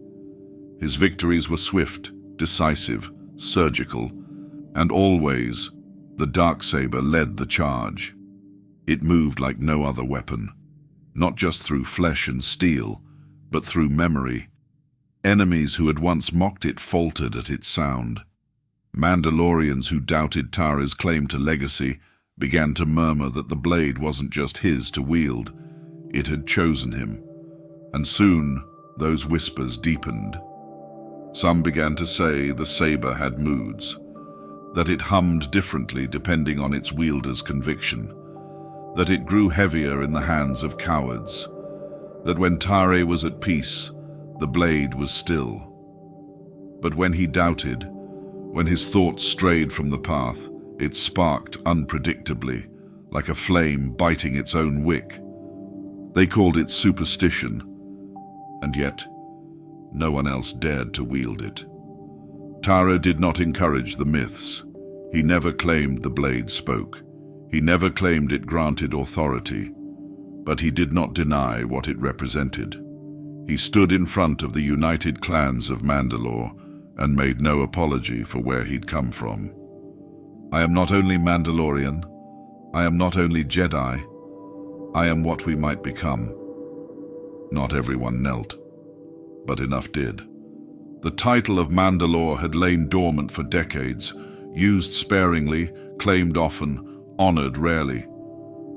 His victories were swift, decisive, surgical, and always the Darksaber led the charge. It moved like no other weapon, not just through flesh and steel, but through memory. Enemies who had once mocked it faltered at its sound. Mandalorians who doubted Tare's claim to legacy began to murmur that the blade wasn't just his to wield. It had chosen him. And soon, those whispers deepened. Some began to say the saber had moods, that it hummed differently depending on its wielder's conviction, that it grew heavier in the hands of cowards, that when Tare was at peace, the blade was still. But when he doubted, when his thoughts strayed from the path, it sparked unpredictably, like a flame biting its own wick. They called it superstition, and yet no one else dared to wield it. Tare did not encourage the myths. He never claimed the blade spoke. He never claimed it granted authority, but he did not deny what it represented. He stood in front of the united clans of Mandalore and made no apology for where he'd come from. I am not only Mandalorian, I am not only Jedi, I am what we might become. Not everyone knelt, but enough did. The title of Mandalore had lain dormant for decades, used sparingly, claimed often, honored rarely.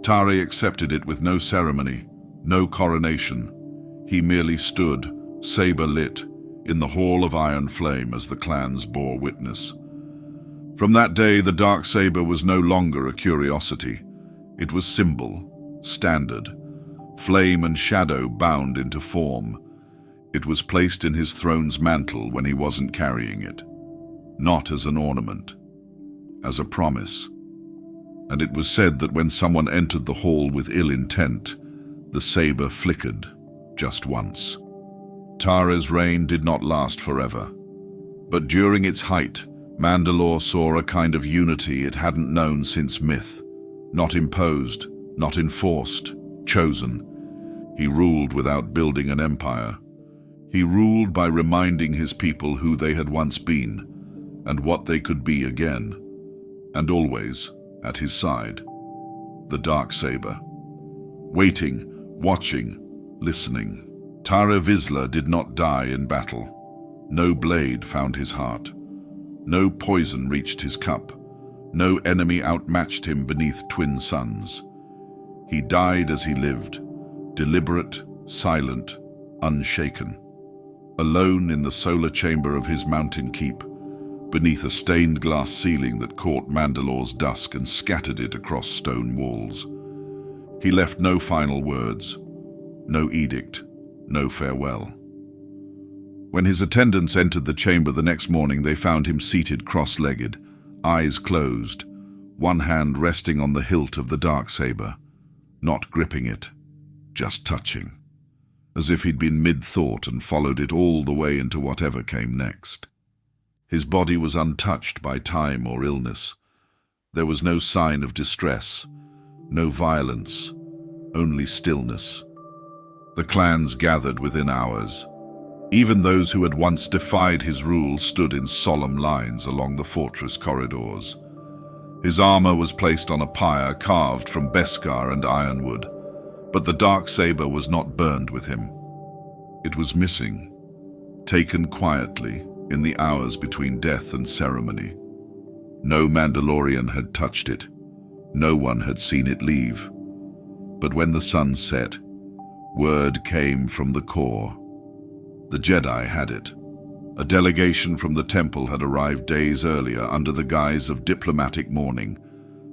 Tare accepted it with no ceremony, no coronation. He merely stood, saber lit, in the hall of iron flame as the clans bore witness. From that day, the Darksaber was no longer a curiosity. It was symbol, standard, flame and shadow bound into form. It was placed in his throne's mantle when he wasn't carrying it, not as an ornament, as a promise. And it was said that when someone entered the hall with ill intent, the saber flickered just once. Tare's reign did not last forever, but during its height, Mandalore saw a kind of unity it hadn't known since myth. Not imposed, not enforced, chosen. He ruled without building an empire. He ruled by reminding his people who they had once been and what they could be again. And always, at his side, the Darksaber. Waiting, watching, listening. Tare Vizsla did not die in battle. No blade found his heart. No poison reached his cup. No enemy outmatched him beneath twin suns. He died as he lived, deliberate, silent, unshaken. Alone in the solar chamber of his mountain keep, beneath a stained glass ceiling that caught Mandalore's dusk and scattered it across stone walls. He left no final words, no edict, no farewell. When his attendants entered the chamber the next morning, they found him seated cross-legged, eyes closed, one hand resting on the hilt of the Darksaber, not gripping it, just touching, as if he'd been mid-thought and followed it all the way into whatever came next. His body was untouched by time or illness. There was no sign of distress, no violence, only stillness. The clans gathered within hours. Even those who had once defied his rule stood in solemn lines along the fortress corridors. His armor was placed on a pyre carved from Beskar and ironwood, but the Darksaber was not burned with him. It was missing, taken quietly in the hours between death and ceremony. No Mandalorian had touched it. No one had seen it leave. But when the sun set, word came from the core. The Jedi had it. A delegation from the temple had arrived days earlier under the guise of diplomatic mourning.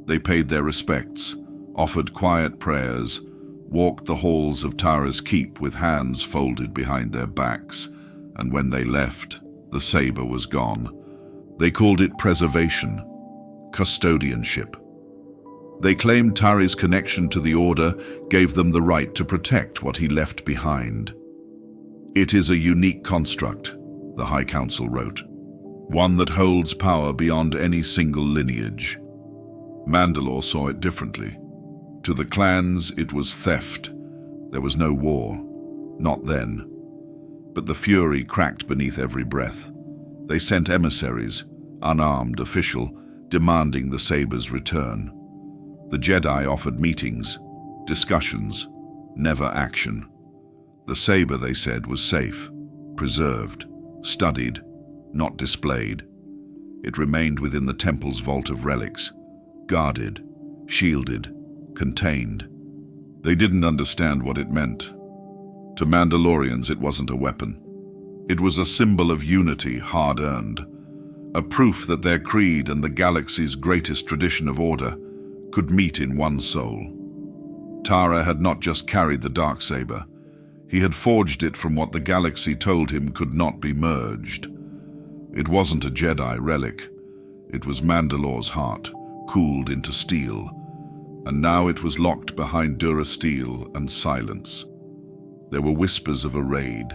They paid their respects, offered quiet prayers, walked the halls of Tara's keep with hands folded behind their backs, and when they left, the saber was gone. They called it preservation, custodianship. They claimed Tari's connection to the Order gave them the right to protect what he left behind. It is a unique construct, the High Council wrote, one that holds power beyond any single lineage. Mandalore saw it differently. To the clans, it was theft. There was no war, not then. But the fury cracked beneath every breath. They sent emissaries, unarmed, official, demanding the saber's return. The Jedi offered meetings, discussions, never action. The saber, they said, was safe, preserved, studied, not displayed. It remained within the temple's vault of relics, guarded, shielded, contained. They didn't understand what it meant. To Mandalorians, it wasn't a weapon. It was a symbol of unity, hard-earned, a proof that their creed and the galaxy's greatest tradition of order could meet in one soul. Tara had not just carried the Darksaber. He had forged it from what the galaxy told him could not be merged. It wasn't a Jedi relic. It was Mandalore's heart, cooled into steel. And now it was locked behind durasteel and silence. There were whispers of a raid,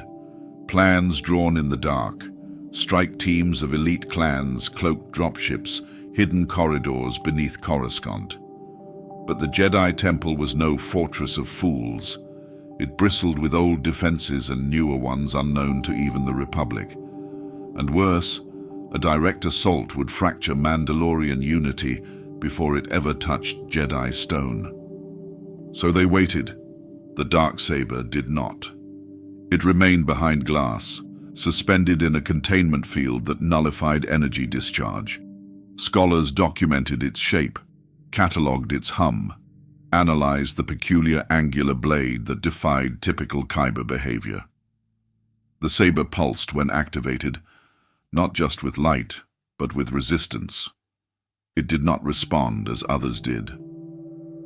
plans drawn in the dark, strike teams of elite clans, cloaked dropships, hidden corridors beneath Coruscant. But the Jedi Temple was no fortress of fools. It bristled with old defenses and newer ones unknown to even the Republic. And worse, a direct assault would fracture Mandalorian unity before it ever touched Jedi stone. So they waited. The Darksaber did not. It remained behind glass, suspended in a containment field that nullified energy discharge. Scholars documented its shape, catalogued its hum, analyzed the peculiar angular blade that defied typical Kyber behavior. The saber pulsed when activated, not just with light, but with resistance. It did not respond as others did.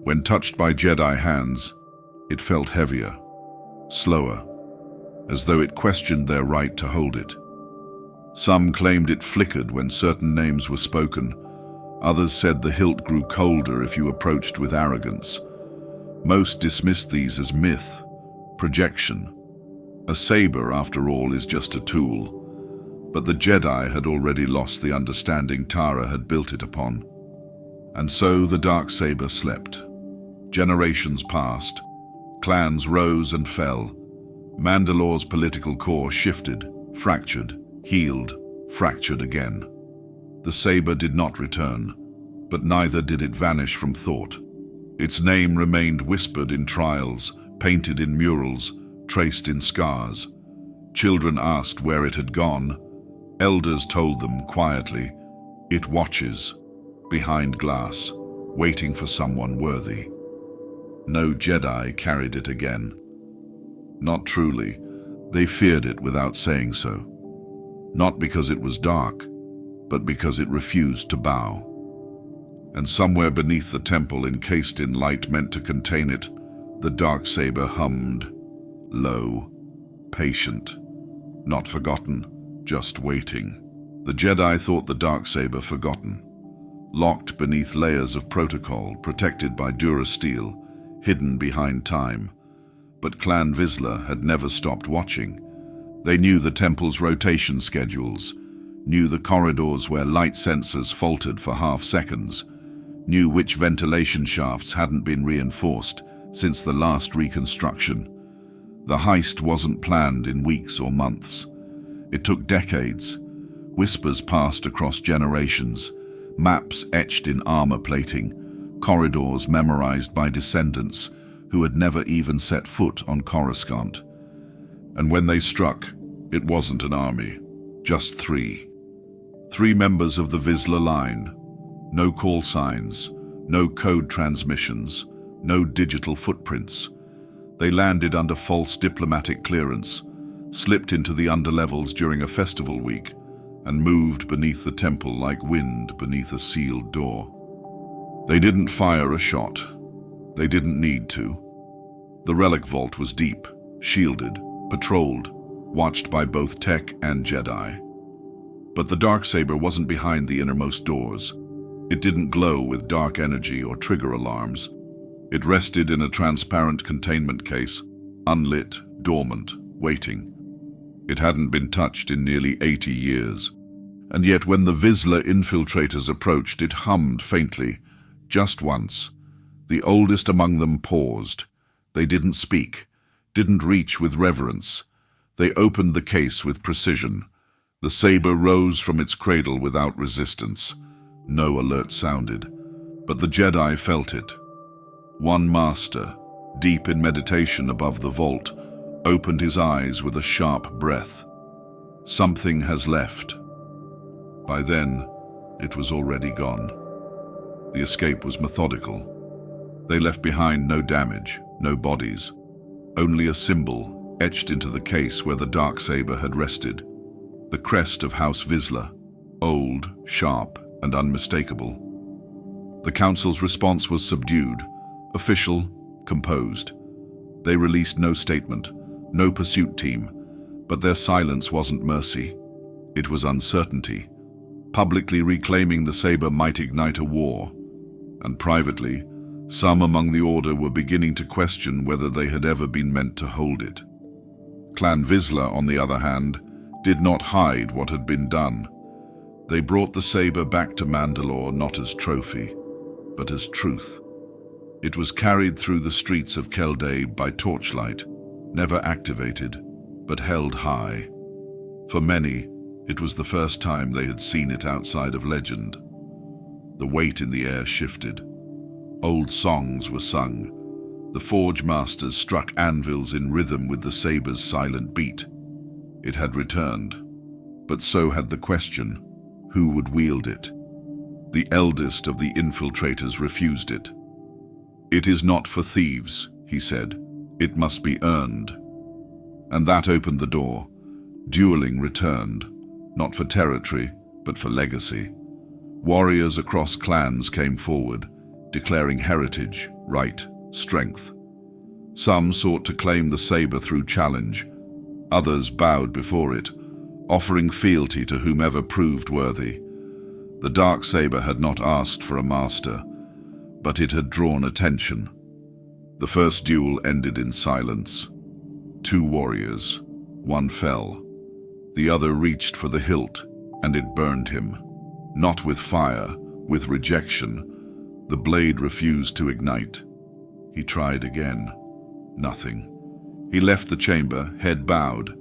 When touched by Jedi hands, it felt heavier, slower, as though it questioned their right to hold it. Some claimed it flickered when certain names were spoken. Others said the hilt grew colder if you approached with arrogance. Most dismissed these as myth, projection. A saber, after all, is just a tool. But the Jedi had already lost the understanding Tara had built it upon. And so the Darksaber slept. Generations passed. Clans rose and fell. Mandalore's political core shifted, fractured, healed, fractured again. The saber did not return, but neither did it vanish from thought. Its name remained whispered in trials, painted in murals, traced in scars. Children asked where it had gone. Elders told them quietly, it watches, behind glass, waiting for someone worthy. No Jedi carried it again. Not truly. They feared it without saying so. Not because it was dark, but because it refused to bow. And somewhere beneath the temple, encased in light meant to contain it, the Darksaber hummed, low, patient, Not forgotten, just waiting. The Jedi thought the Darksaber forgotten, locked beneath layers of protocol, protected by durasteel, hidden behind time. But Clan Vizsla had never stopped watching. They knew the temple's rotation schedules, knew the corridors where light sensors faltered for half-seconds, knew which ventilation shafts hadn't been reinforced since the last reconstruction. The heist wasn't planned in weeks or months. It took decades. Whispers passed across generations, maps etched in armor plating, corridors memorized by descendants who had never even set foot on Coruscant. And when they struck, it wasn't an army, just three. Three members of the Vizsla line. No call signs, no code transmissions, no digital footprints. They landed under false diplomatic clearance, slipped into the underlevels during a festival week, and moved beneath the temple like wind beneath a sealed door. They didn't fire a shot. They didn't need to. The relic vault was deep, shielded, patrolled, watched by both Tech and Jedi. But the Darksaber wasn't behind the innermost doors. It didn't glow with dark energy or trigger alarms. It rested in a transparent containment case, unlit, dormant, waiting. It hadn't been touched in nearly 80 years. And yet when the Vizsla infiltrators approached, it hummed faintly, just once. The oldest among them paused. They didn't speak, didn't reach with reverence. They opened the case with precision. The saber rose from its cradle without resistance. No alert sounded, but the Jedi felt it. One master, deep in meditation above the vault, opened his eyes with a sharp breath. Something has left. By then, it was already gone. The escape was methodical. They left behind no damage, no bodies, only a symbol etched into the case where the Darksaber had rested. The crest of House Vizsla, old, sharp, and unmistakable. The Council's response was subdued, official, composed. They released no statement, no pursuit team, but their silence wasn't mercy. It was uncertainty. Publicly reclaiming the saber might ignite a war, and privately, some among the Order were beginning to question whether they had ever been meant to hold it. Clan Vizsla, on the other hand, did not hide what had been done. They brought the saber back to Mandalore not as trophy, but as truth. It was carried through the streets of Keldade by torchlight, never activated, but held high. For many, it was the first time they had seen it outside of legend. The weight in the air shifted. Old songs were sung. The forge masters struck anvils in rhythm with the saber's silent beat. It had returned, but so had the question, who would wield it? The eldest of the infiltrators refused it. "It is not for thieves," he said. "It must be earned." And that opened the door. Dueling returned, not for territory, but for legacy. Warriors across clans came forward, declaring heritage, right, strength. Some sought to claim the saber through challenge. Others bowed before it, offering fealty to whomever proved worthy. The Darksaber had not asked for a master, but it had drawn attention. The first duel ended in silence. Two warriors. One fell. The other reached for the hilt, and it burned him. Not with fire, with rejection. The blade refused to ignite. He tried again. Nothing. He left the chamber, head bowed.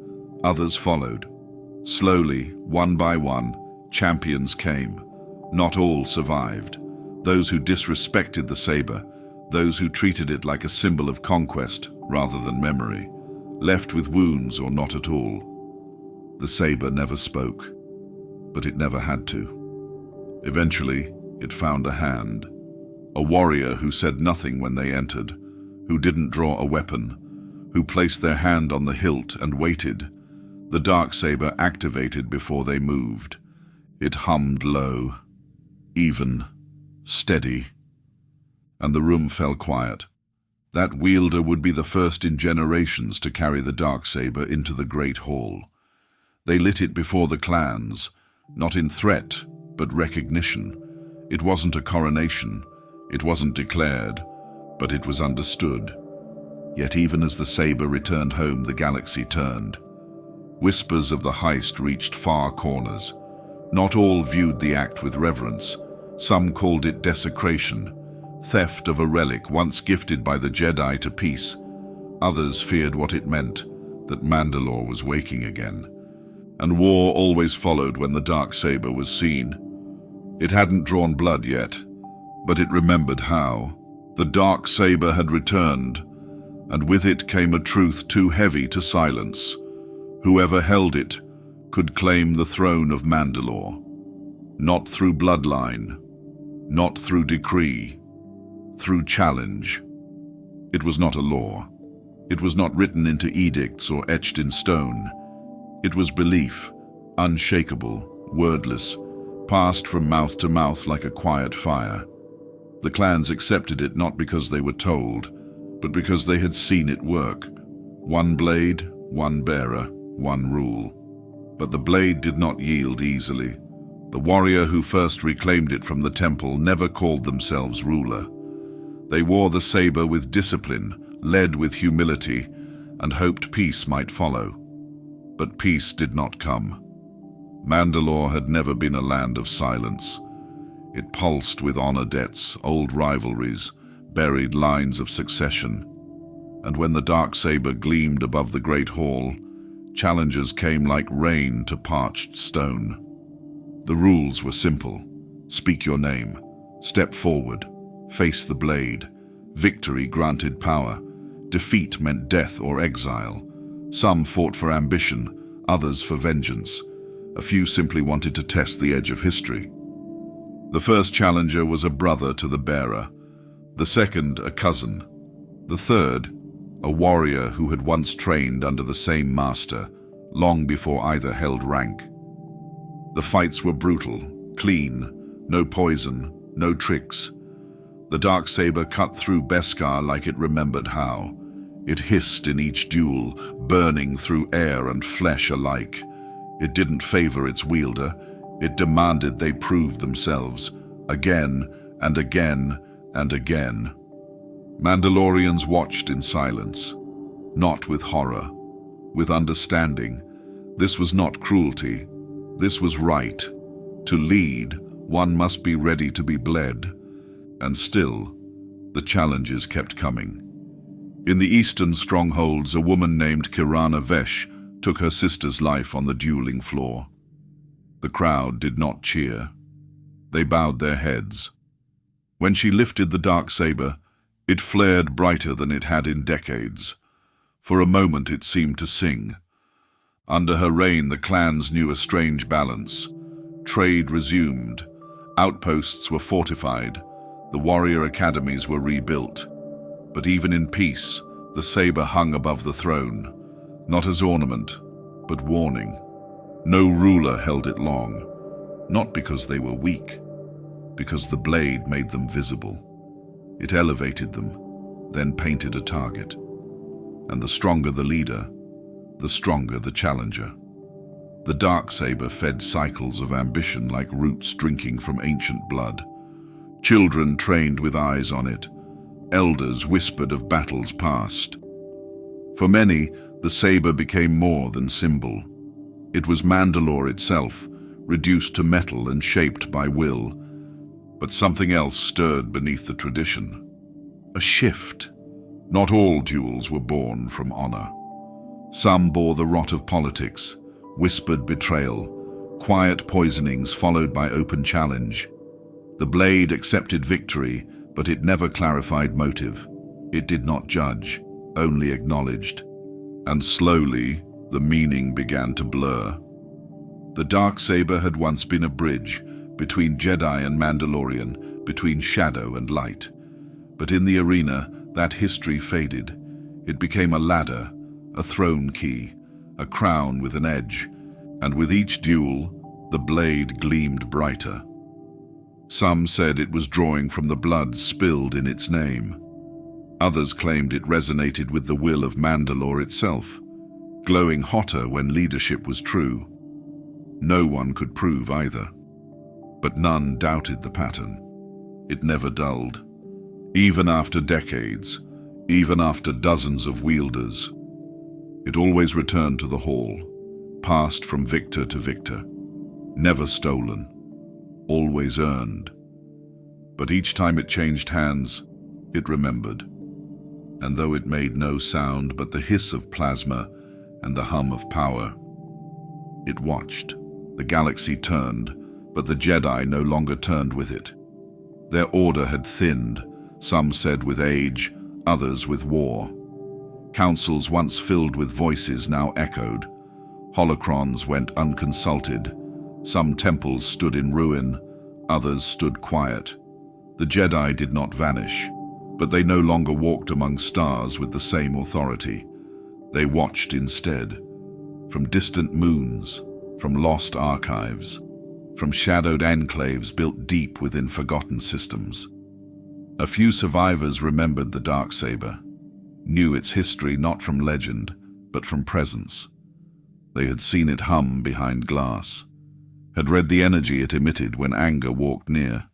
Others followed. Slowly, one by one, champions came. Not all survived. Those who disrespected the saber, those who treated it like a symbol of conquest rather than memory, left with wounds or not at all. The saber never spoke, but it never had to. Eventually, it found a hand. A warrior who said nothing when they entered, who didn't draw a weapon, who placed their hand on the hilt and waited. The Darksaber activated before they moved. It hummed low, even, steady, and the room fell quiet. That wielder would be the first in generations to carry the Darksaber into the Great Hall. They lit it before the clans, not in threat, but recognition. It wasn't a coronation, it wasn't declared, but it was understood. Yet even as the saber returned home, the galaxy turned. Whispers of the heist reached far corners. Not all viewed the act with reverence. Some called it desecration, theft of a relic once gifted by the Jedi to peace. Others feared what it meant, that Mandalore was waking again. And war always followed when the Darksaber was seen. It hadn't drawn blood yet, but it remembered how. The Darksaber had returned, and with it came a truth too heavy to silence. Whoever held it could claim the throne of Mandalore. Not through bloodline, not through decree, through challenge. It was not a law. It was not written into edicts or etched in stone. It was belief, unshakable, wordless, passed from mouth to mouth like a quiet fire. The clans accepted it not because they were told, but because they had seen it work. One blade, one bearer, one rule. But the blade did not yield easily. The warrior who first reclaimed it from the temple never called themselves ruler. They wore the saber with discipline, led with humility, and hoped peace might follow. But peace did not come. Mandalore had never been a land of silence. It pulsed with honor debts, old rivalries, buried lines of succession. And when the Darksaber gleamed above the great hall, challenges came like rain to parched stone. The rules were simple. Speak your name, step forward, face the blade. Victory granted power. Defeat meant death or exile. Some fought for ambition, others for vengeance. A few simply wanted to test the edge of history. The first challenger was a brother to the bearer. The second, a cousin. The third, a warrior who had once trained under the same master, long before either held rank. The fights were brutal, clean, no poison, no tricks. The Darksaber cut through Beskar like it remembered how. It hissed in each duel, burning through air and flesh alike. It didn't favor its wielder. It demanded they prove themselves, again and again and again. Mandalorians watched in silence, not with horror, with understanding. This was not cruelty. This was right. To lead, one must be ready to be bled. And still, the challenges kept coming. In the eastern strongholds, a woman named Kirana Vesh took her sister's life on the dueling floor. The crowd did not cheer. They bowed their heads. When she lifted the Darksaber, it flared brighter than it had in decades. For a moment it seemed to sing. Under her reign, the clans knew a strange balance. Trade resumed. Outposts were fortified. The warrior academies were rebuilt. But even in peace, the saber hung above the throne, not as ornament, but warning. No ruler held it long, not because they were weak, because the blade made them visible. It elevated them, then painted a target. And the stronger the leader, the stronger the challenger. The Darksaber fed cycles of ambition like roots drinking from ancient blood. Children trained with eyes on it. Elders whispered of battles past. For many, the saber became more than symbol. It was Mandalore itself, reduced to metal and shaped by will. But something else stirred beneath the tradition. A shift. Not all duels were born from honor. Some bore the rot of politics, whispered betrayal, quiet poisonings followed by open challenge. The blade accepted victory, but it never clarified motive. It did not judge, only acknowledged. And slowly, the meaning began to blur. The Darksaber had once been a bridge between Jedi and Mandalorian, between shadow and light. But in the arena, that history faded. It became a ladder, a throne key, a crown with an edge, and with each duel, the blade gleamed brighter. Some said it was drawing from the blood spilled in its name. Others claimed it resonated with the will of Mandalore itself, glowing hotter when leadership was true. No one could prove either. But none doubted the pattern. It never dulled. Even after decades, even after dozens of wielders, it always returned to the hall, passed from victor to victor, never stolen, always earned. But each time it changed hands, it remembered. And though it made no sound but the hiss of plasma and the hum of power, it watched. The galaxy turned, but the Jedi no longer turned with it. Their order had thinned, some said with age, others with war. Councils once filled with voices now echoed. Holocrons went unconsulted. Some temples stood in ruin, others stood quiet. The Jedi did not vanish, but they no longer walked among stars with the same authority. They watched instead, from distant moons, from lost archives, from shadowed enclaves built deep within forgotten systems. A few survivors remembered the Darksaber, knew its history not from legend, but from presence. They had seen it hum behind glass, had read the energy it emitted when anger walked near.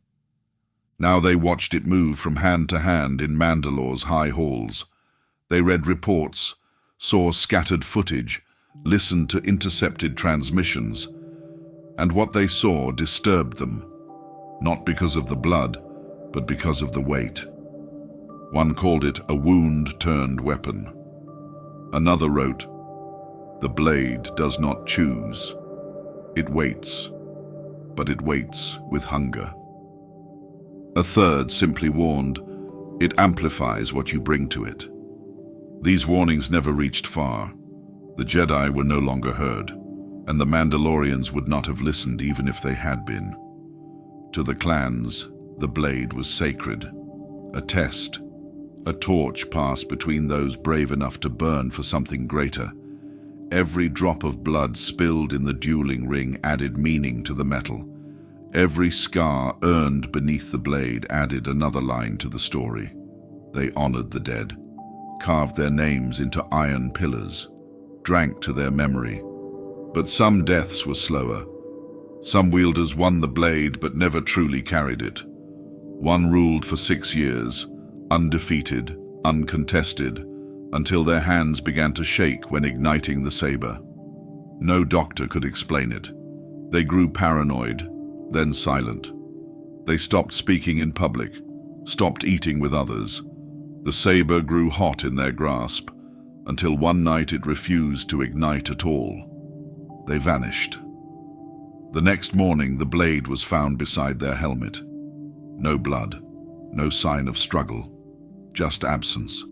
Now they watched it move from hand to hand in Mandalore's high halls. They read reports, saw scattered footage, listened to intercepted transmissions, and what they saw disturbed them, not because of the blood, but because of the weight. One called it a wound-turned weapon. Another wrote, "The blade does not choose. It waits, but it waits with hunger." A third simply warned, "It amplifies what you bring to it." These warnings never reached far. The Jedi were no longer heard, and the Mandalorians would not have listened even if they had been. To the clans, the blade was sacred, a test, a torch passed between those brave enough to burn for something greater. Every drop of blood spilled in the dueling ring added meaning to the metal. Every scar earned beneath the blade added another line to the story. They honored the dead, carved their names into iron pillars, drank to their memory. But some deaths were slower. Some wielders won the blade but never truly carried it. One ruled for 6 years, undefeated, uncontested, until their hands began to shake when igniting the saber. No doctor could explain it. They grew paranoid, then silent. They stopped speaking in public, stopped eating with others. The saber grew hot in their grasp, until one night it refused to ignite at all. They vanished. The next morning, the blade was found beside their helmet. No blood, no sign of struggle, just absence.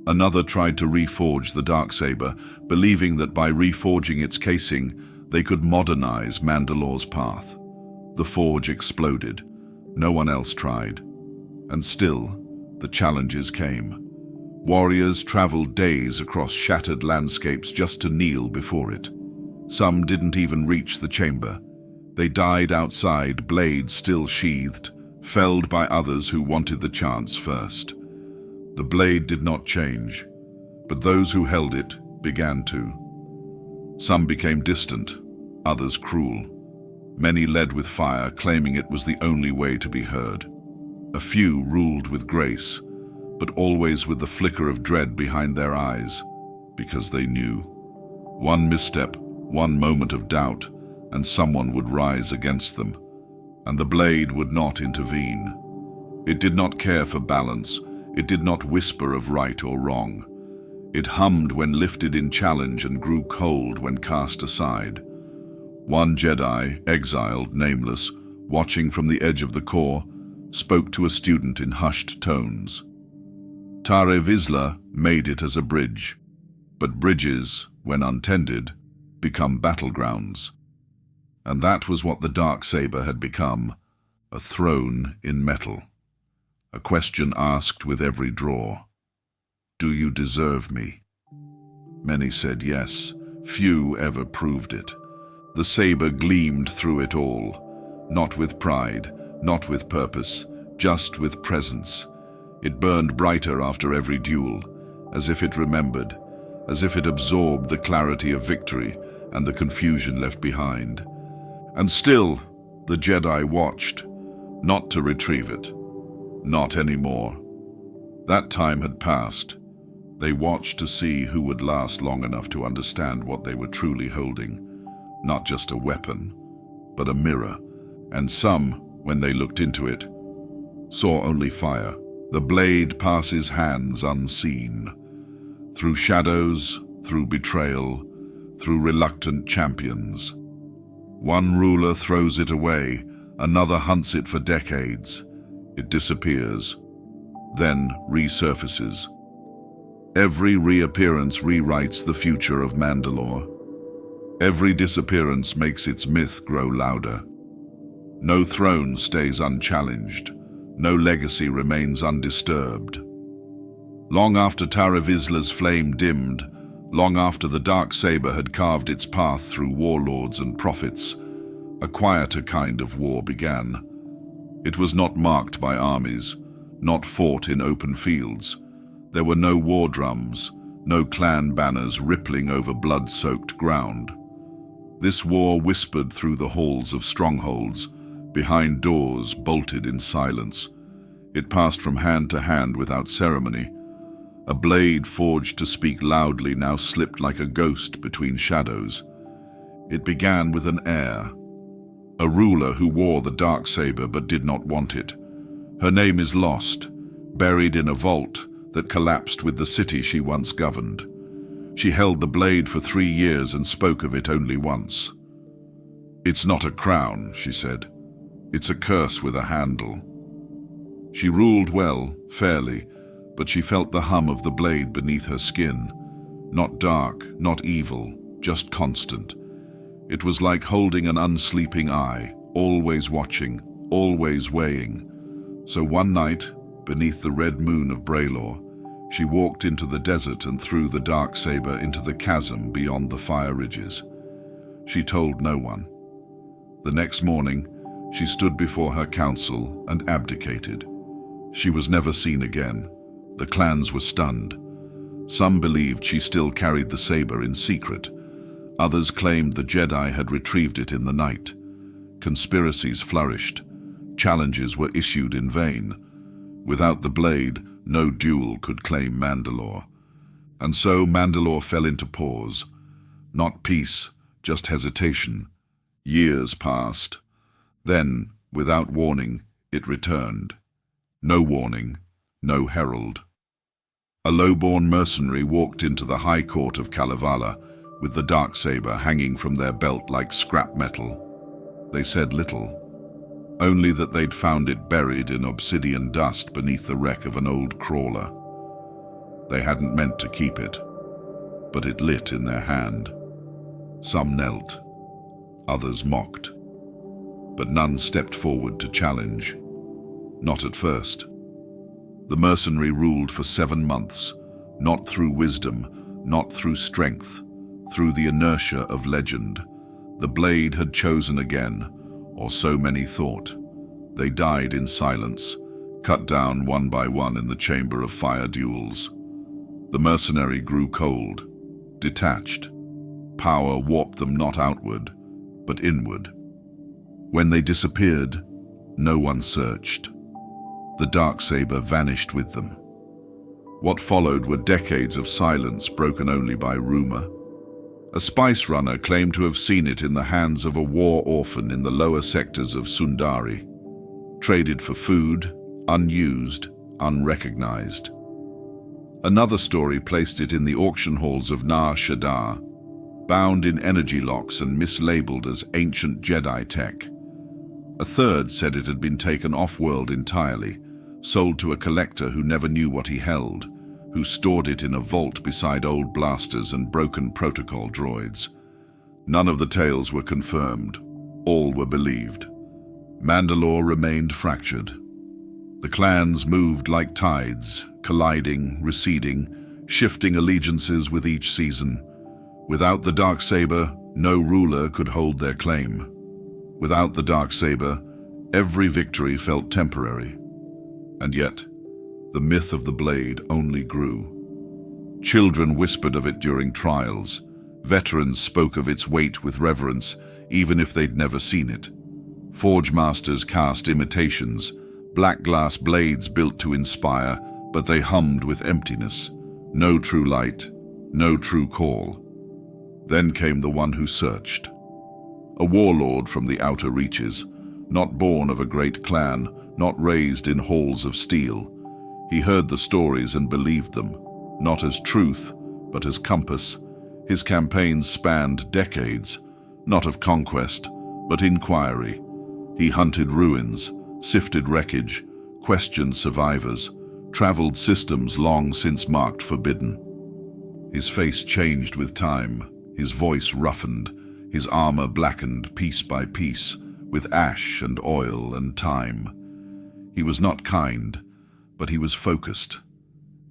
Another tried to reforge the Darksaber, believing that by reforging its casing, they could modernize Mandalore's path. The forge exploded. No one else tried. And still, the challenges came. Warriors traveled days across shattered landscapes just to kneel before it. Some didn't even reach the chamber. They died outside, blades still sheathed, felled by others who wanted the chance first. The blade did not change, but those who held it began to. Some became distant, others cruel. Many led with fire, claiming it was the only way to be heard. A few ruled with grace, but always with the flicker of dread behind their eyes, because they knew. One misstep, one moment of doubt, and someone would rise against them, and the blade would not intervene. It did not care for balance. It did not whisper of right or wrong. It hummed when lifted in challenge and grew cold when cast aside. One Jedi, exiled, nameless, watching from the edge of the core, spoke to a student in hushed tones. Vizsla made it as a bridge, but bridges, when untended, become battlegrounds. And that was what the Darksaber had become, a throne in metal. A question asked with every draw. Do you deserve me? Many said yes. Few ever proved it. The saber gleamed through it all, not with pride, not with purpose, just with presence. It burned brighter after every duel, as if it remembered, as if it absorbed the clarity of victory, and the confusion left behind. And still, the Jedi watched, not to retrieve it. Not anymore. That time had passed. They watched to see who would last long enough to understand what they were truly holding. Not just a weapon, but a mirror. And some, when they looked into it, saw only fire. The blade passes hands unseen. Through shadows, through betrayal, through reluctant champions. One ruler throws it away, another hunts it for decades. It disappears, then resurfaces. Every reappearance rewrites the future of Mandalore. Every disappearance makes its myth grow louder. No throne stays unchallenged. No legacy remains undisturbed. Long after Vizsla's flame dimmed, long after the Darksaber had carved its path through warlords and prophets, a quieter kind of war began. It was not marked by armies, not fought in open fields. There were no war drums, no clan banners rippling over blood-soaked ground. This war whispered through the halls of strongholds, behind doors bolted in silence. It passed from hand to hand without ceremony. A blade forged to speak loudly now slipped like a ghost between shadows. It began with an heir, a ruler who wore the Darksaber but did not want it. Her name is lost, buried in a vault that collapsed with the city she once governed. She held the blade for 3 years and spoke of it only once. "It's not a crown," she said. "It's a curse with a handle." She ruled well, fairly, but she felt the hum of the blade beneath her skin. Not dark, not evil, just constant. It was like holding an unsleeping eye, always watching, always weighing. So one night, beneath the red moon of Braylor, she walked into the desert and threw the Darksaber into the chasm beyond the fire ridges. She told no one. The next morning, she stood before her council and abdicated. She was never seen again. The clans were stunned. Some believed she still carried the saber in secret. Others claimed the Jedi had retrieved it in the night. Conspiracies flourished. Challenges were issued in vain. Without the blade, no duel could claim Mandalore. And so Mandalore fell into pause. Not peace, just hesitation. Years passed. Then, without warning, it returned. No warning, no herald. A low-born mercenary walked into the High Court of Kalevala with the Darksaber hanging from their belt like scrap metal. They said little, only that they'd found it buried in obsidian dust beneath the wreck of an old crawler. They hadn't meant to keep it, but it lit in their hand. Some knelt, others mocked, but none stepped forward to challenge. Not at first. The mercenary ruled for 7 months, not through wisdom, not through strength, through the inertia of legend. The blade had chosen again, or so many thought. They died in silence, cut down one by one in the chamber of fire duels. The mercenary grew cold, detached. Power warped them not outward, but inward. When they disappeared, no one searched. The Darksaber vanished with them. What followed were decades of silence broken only by rumor. A spice runner claimed to have seen it in the hands of a war orphan in the lower sectors of Sundering. Traded for food, unused, unrecognized. Another story placed it in the auction halls of Nar Shaddaa, bound in energy locks and mislabeled as ancient Jedi tech. A third said it had been taken off-world entirely, sold to a collector who never knew what he held, who stored it in a vault beside old blasters and broken protocol droids. None of the tales were confirmed. All were believed. Mandalore remained fractured. The clans moved like tides, colliding, receding, shifting allegiances with each season. Without the Darksaber, no ruler could hold their claim. Without the Darksaber, every victory felt temporary. And yet, the myth of the blade only grew. Children whispered of it during trials. Veterans spoke of its weight with reverence, even if they'd never seen it. Forge masters cast imitations, black glass blades built to inspire, but they hummed with emptiness. No true light, no true call. Then came the one who searched. A warlord from the outer reaches, not born of a great clan, not raised in halls of steel. He heard the stories and believed them, not as truth, but as compass. His campaigns spanned decades, not of conquest, but inquiry. He hunted ruins, sifted wreckage, questioned survivors, traveled systems long since marked forbidden. His face changed with time, his voice roughened, his armor blackened piece by piece, with ash and oil and time. He was not kind, but he was focused,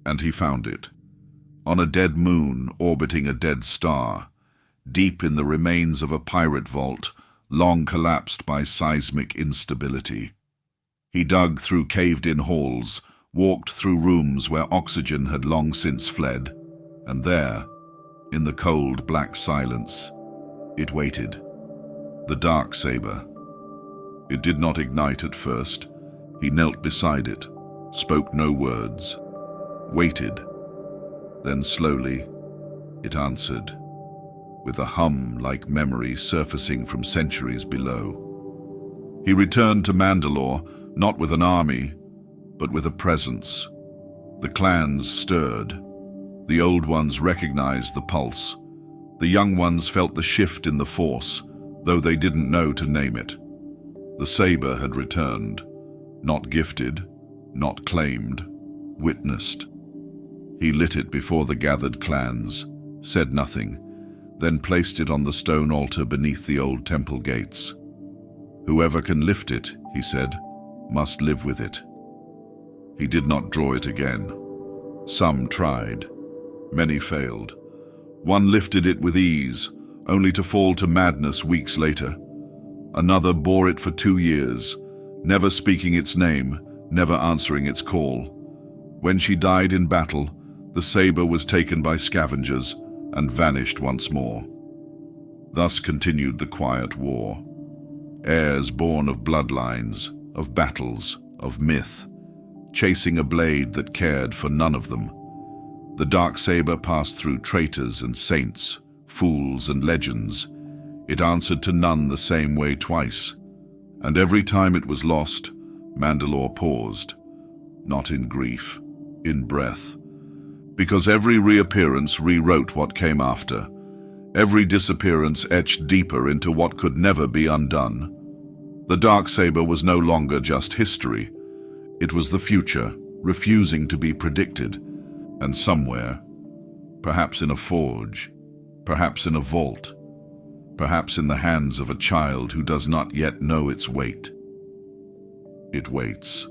and he found it. On a dead moon orbiting a dead star, deep in the remains of a pirate vault, long collapsed by seismic instability. He dug through caved-in halls, walked through rooms where oxygen had long since fled, and there, in the cold black silence, it waited. The Darksaber. It did not ignite at first. He knelt beside it, spoke no words, waited. Then slowly, it answered, with a hum like memory surfacing from centuries below. He returned to Mandalore, not with an army, but with a presence. The clans stirred. The old ones recognized the pulse. The young ones felt the shift in the force, though they didn't know to name it. The saber had returned, not gifted, not claimed, witnessed. He lit it before the gathered clans, said nothing, then placed it on the stone altar beneath the old temple gates. Whoever can lift it, he said, must live with it. He did not draw it again. Some tried. Many failed. One lifted it with ease, only to fall to madness weeks later. Another bore it for 2 years, never speaking its name, never answering its call. When she died in battle, the saber was taken by scavengers and vanished once more. Thus continued the quiet war. Heirs born of bloodlines, of battles, of myth, chasing a blade that cared for none of them. The Darksaber passed through traitors and saints, fools and legends. It answered to none the same way twice, and every time it was lost, Mandalore paused, not in grief, in breath. Because every reappearance rewrote what came after. Every disappearance etched deeper into what could never be undone. The Darksaber was no longer just history. It was the future, refusing to be predicted. And somewhere, perhaps in a forge, perhaps in a vault, perhaps in the hands of a child who does not yet know its weight, it waits.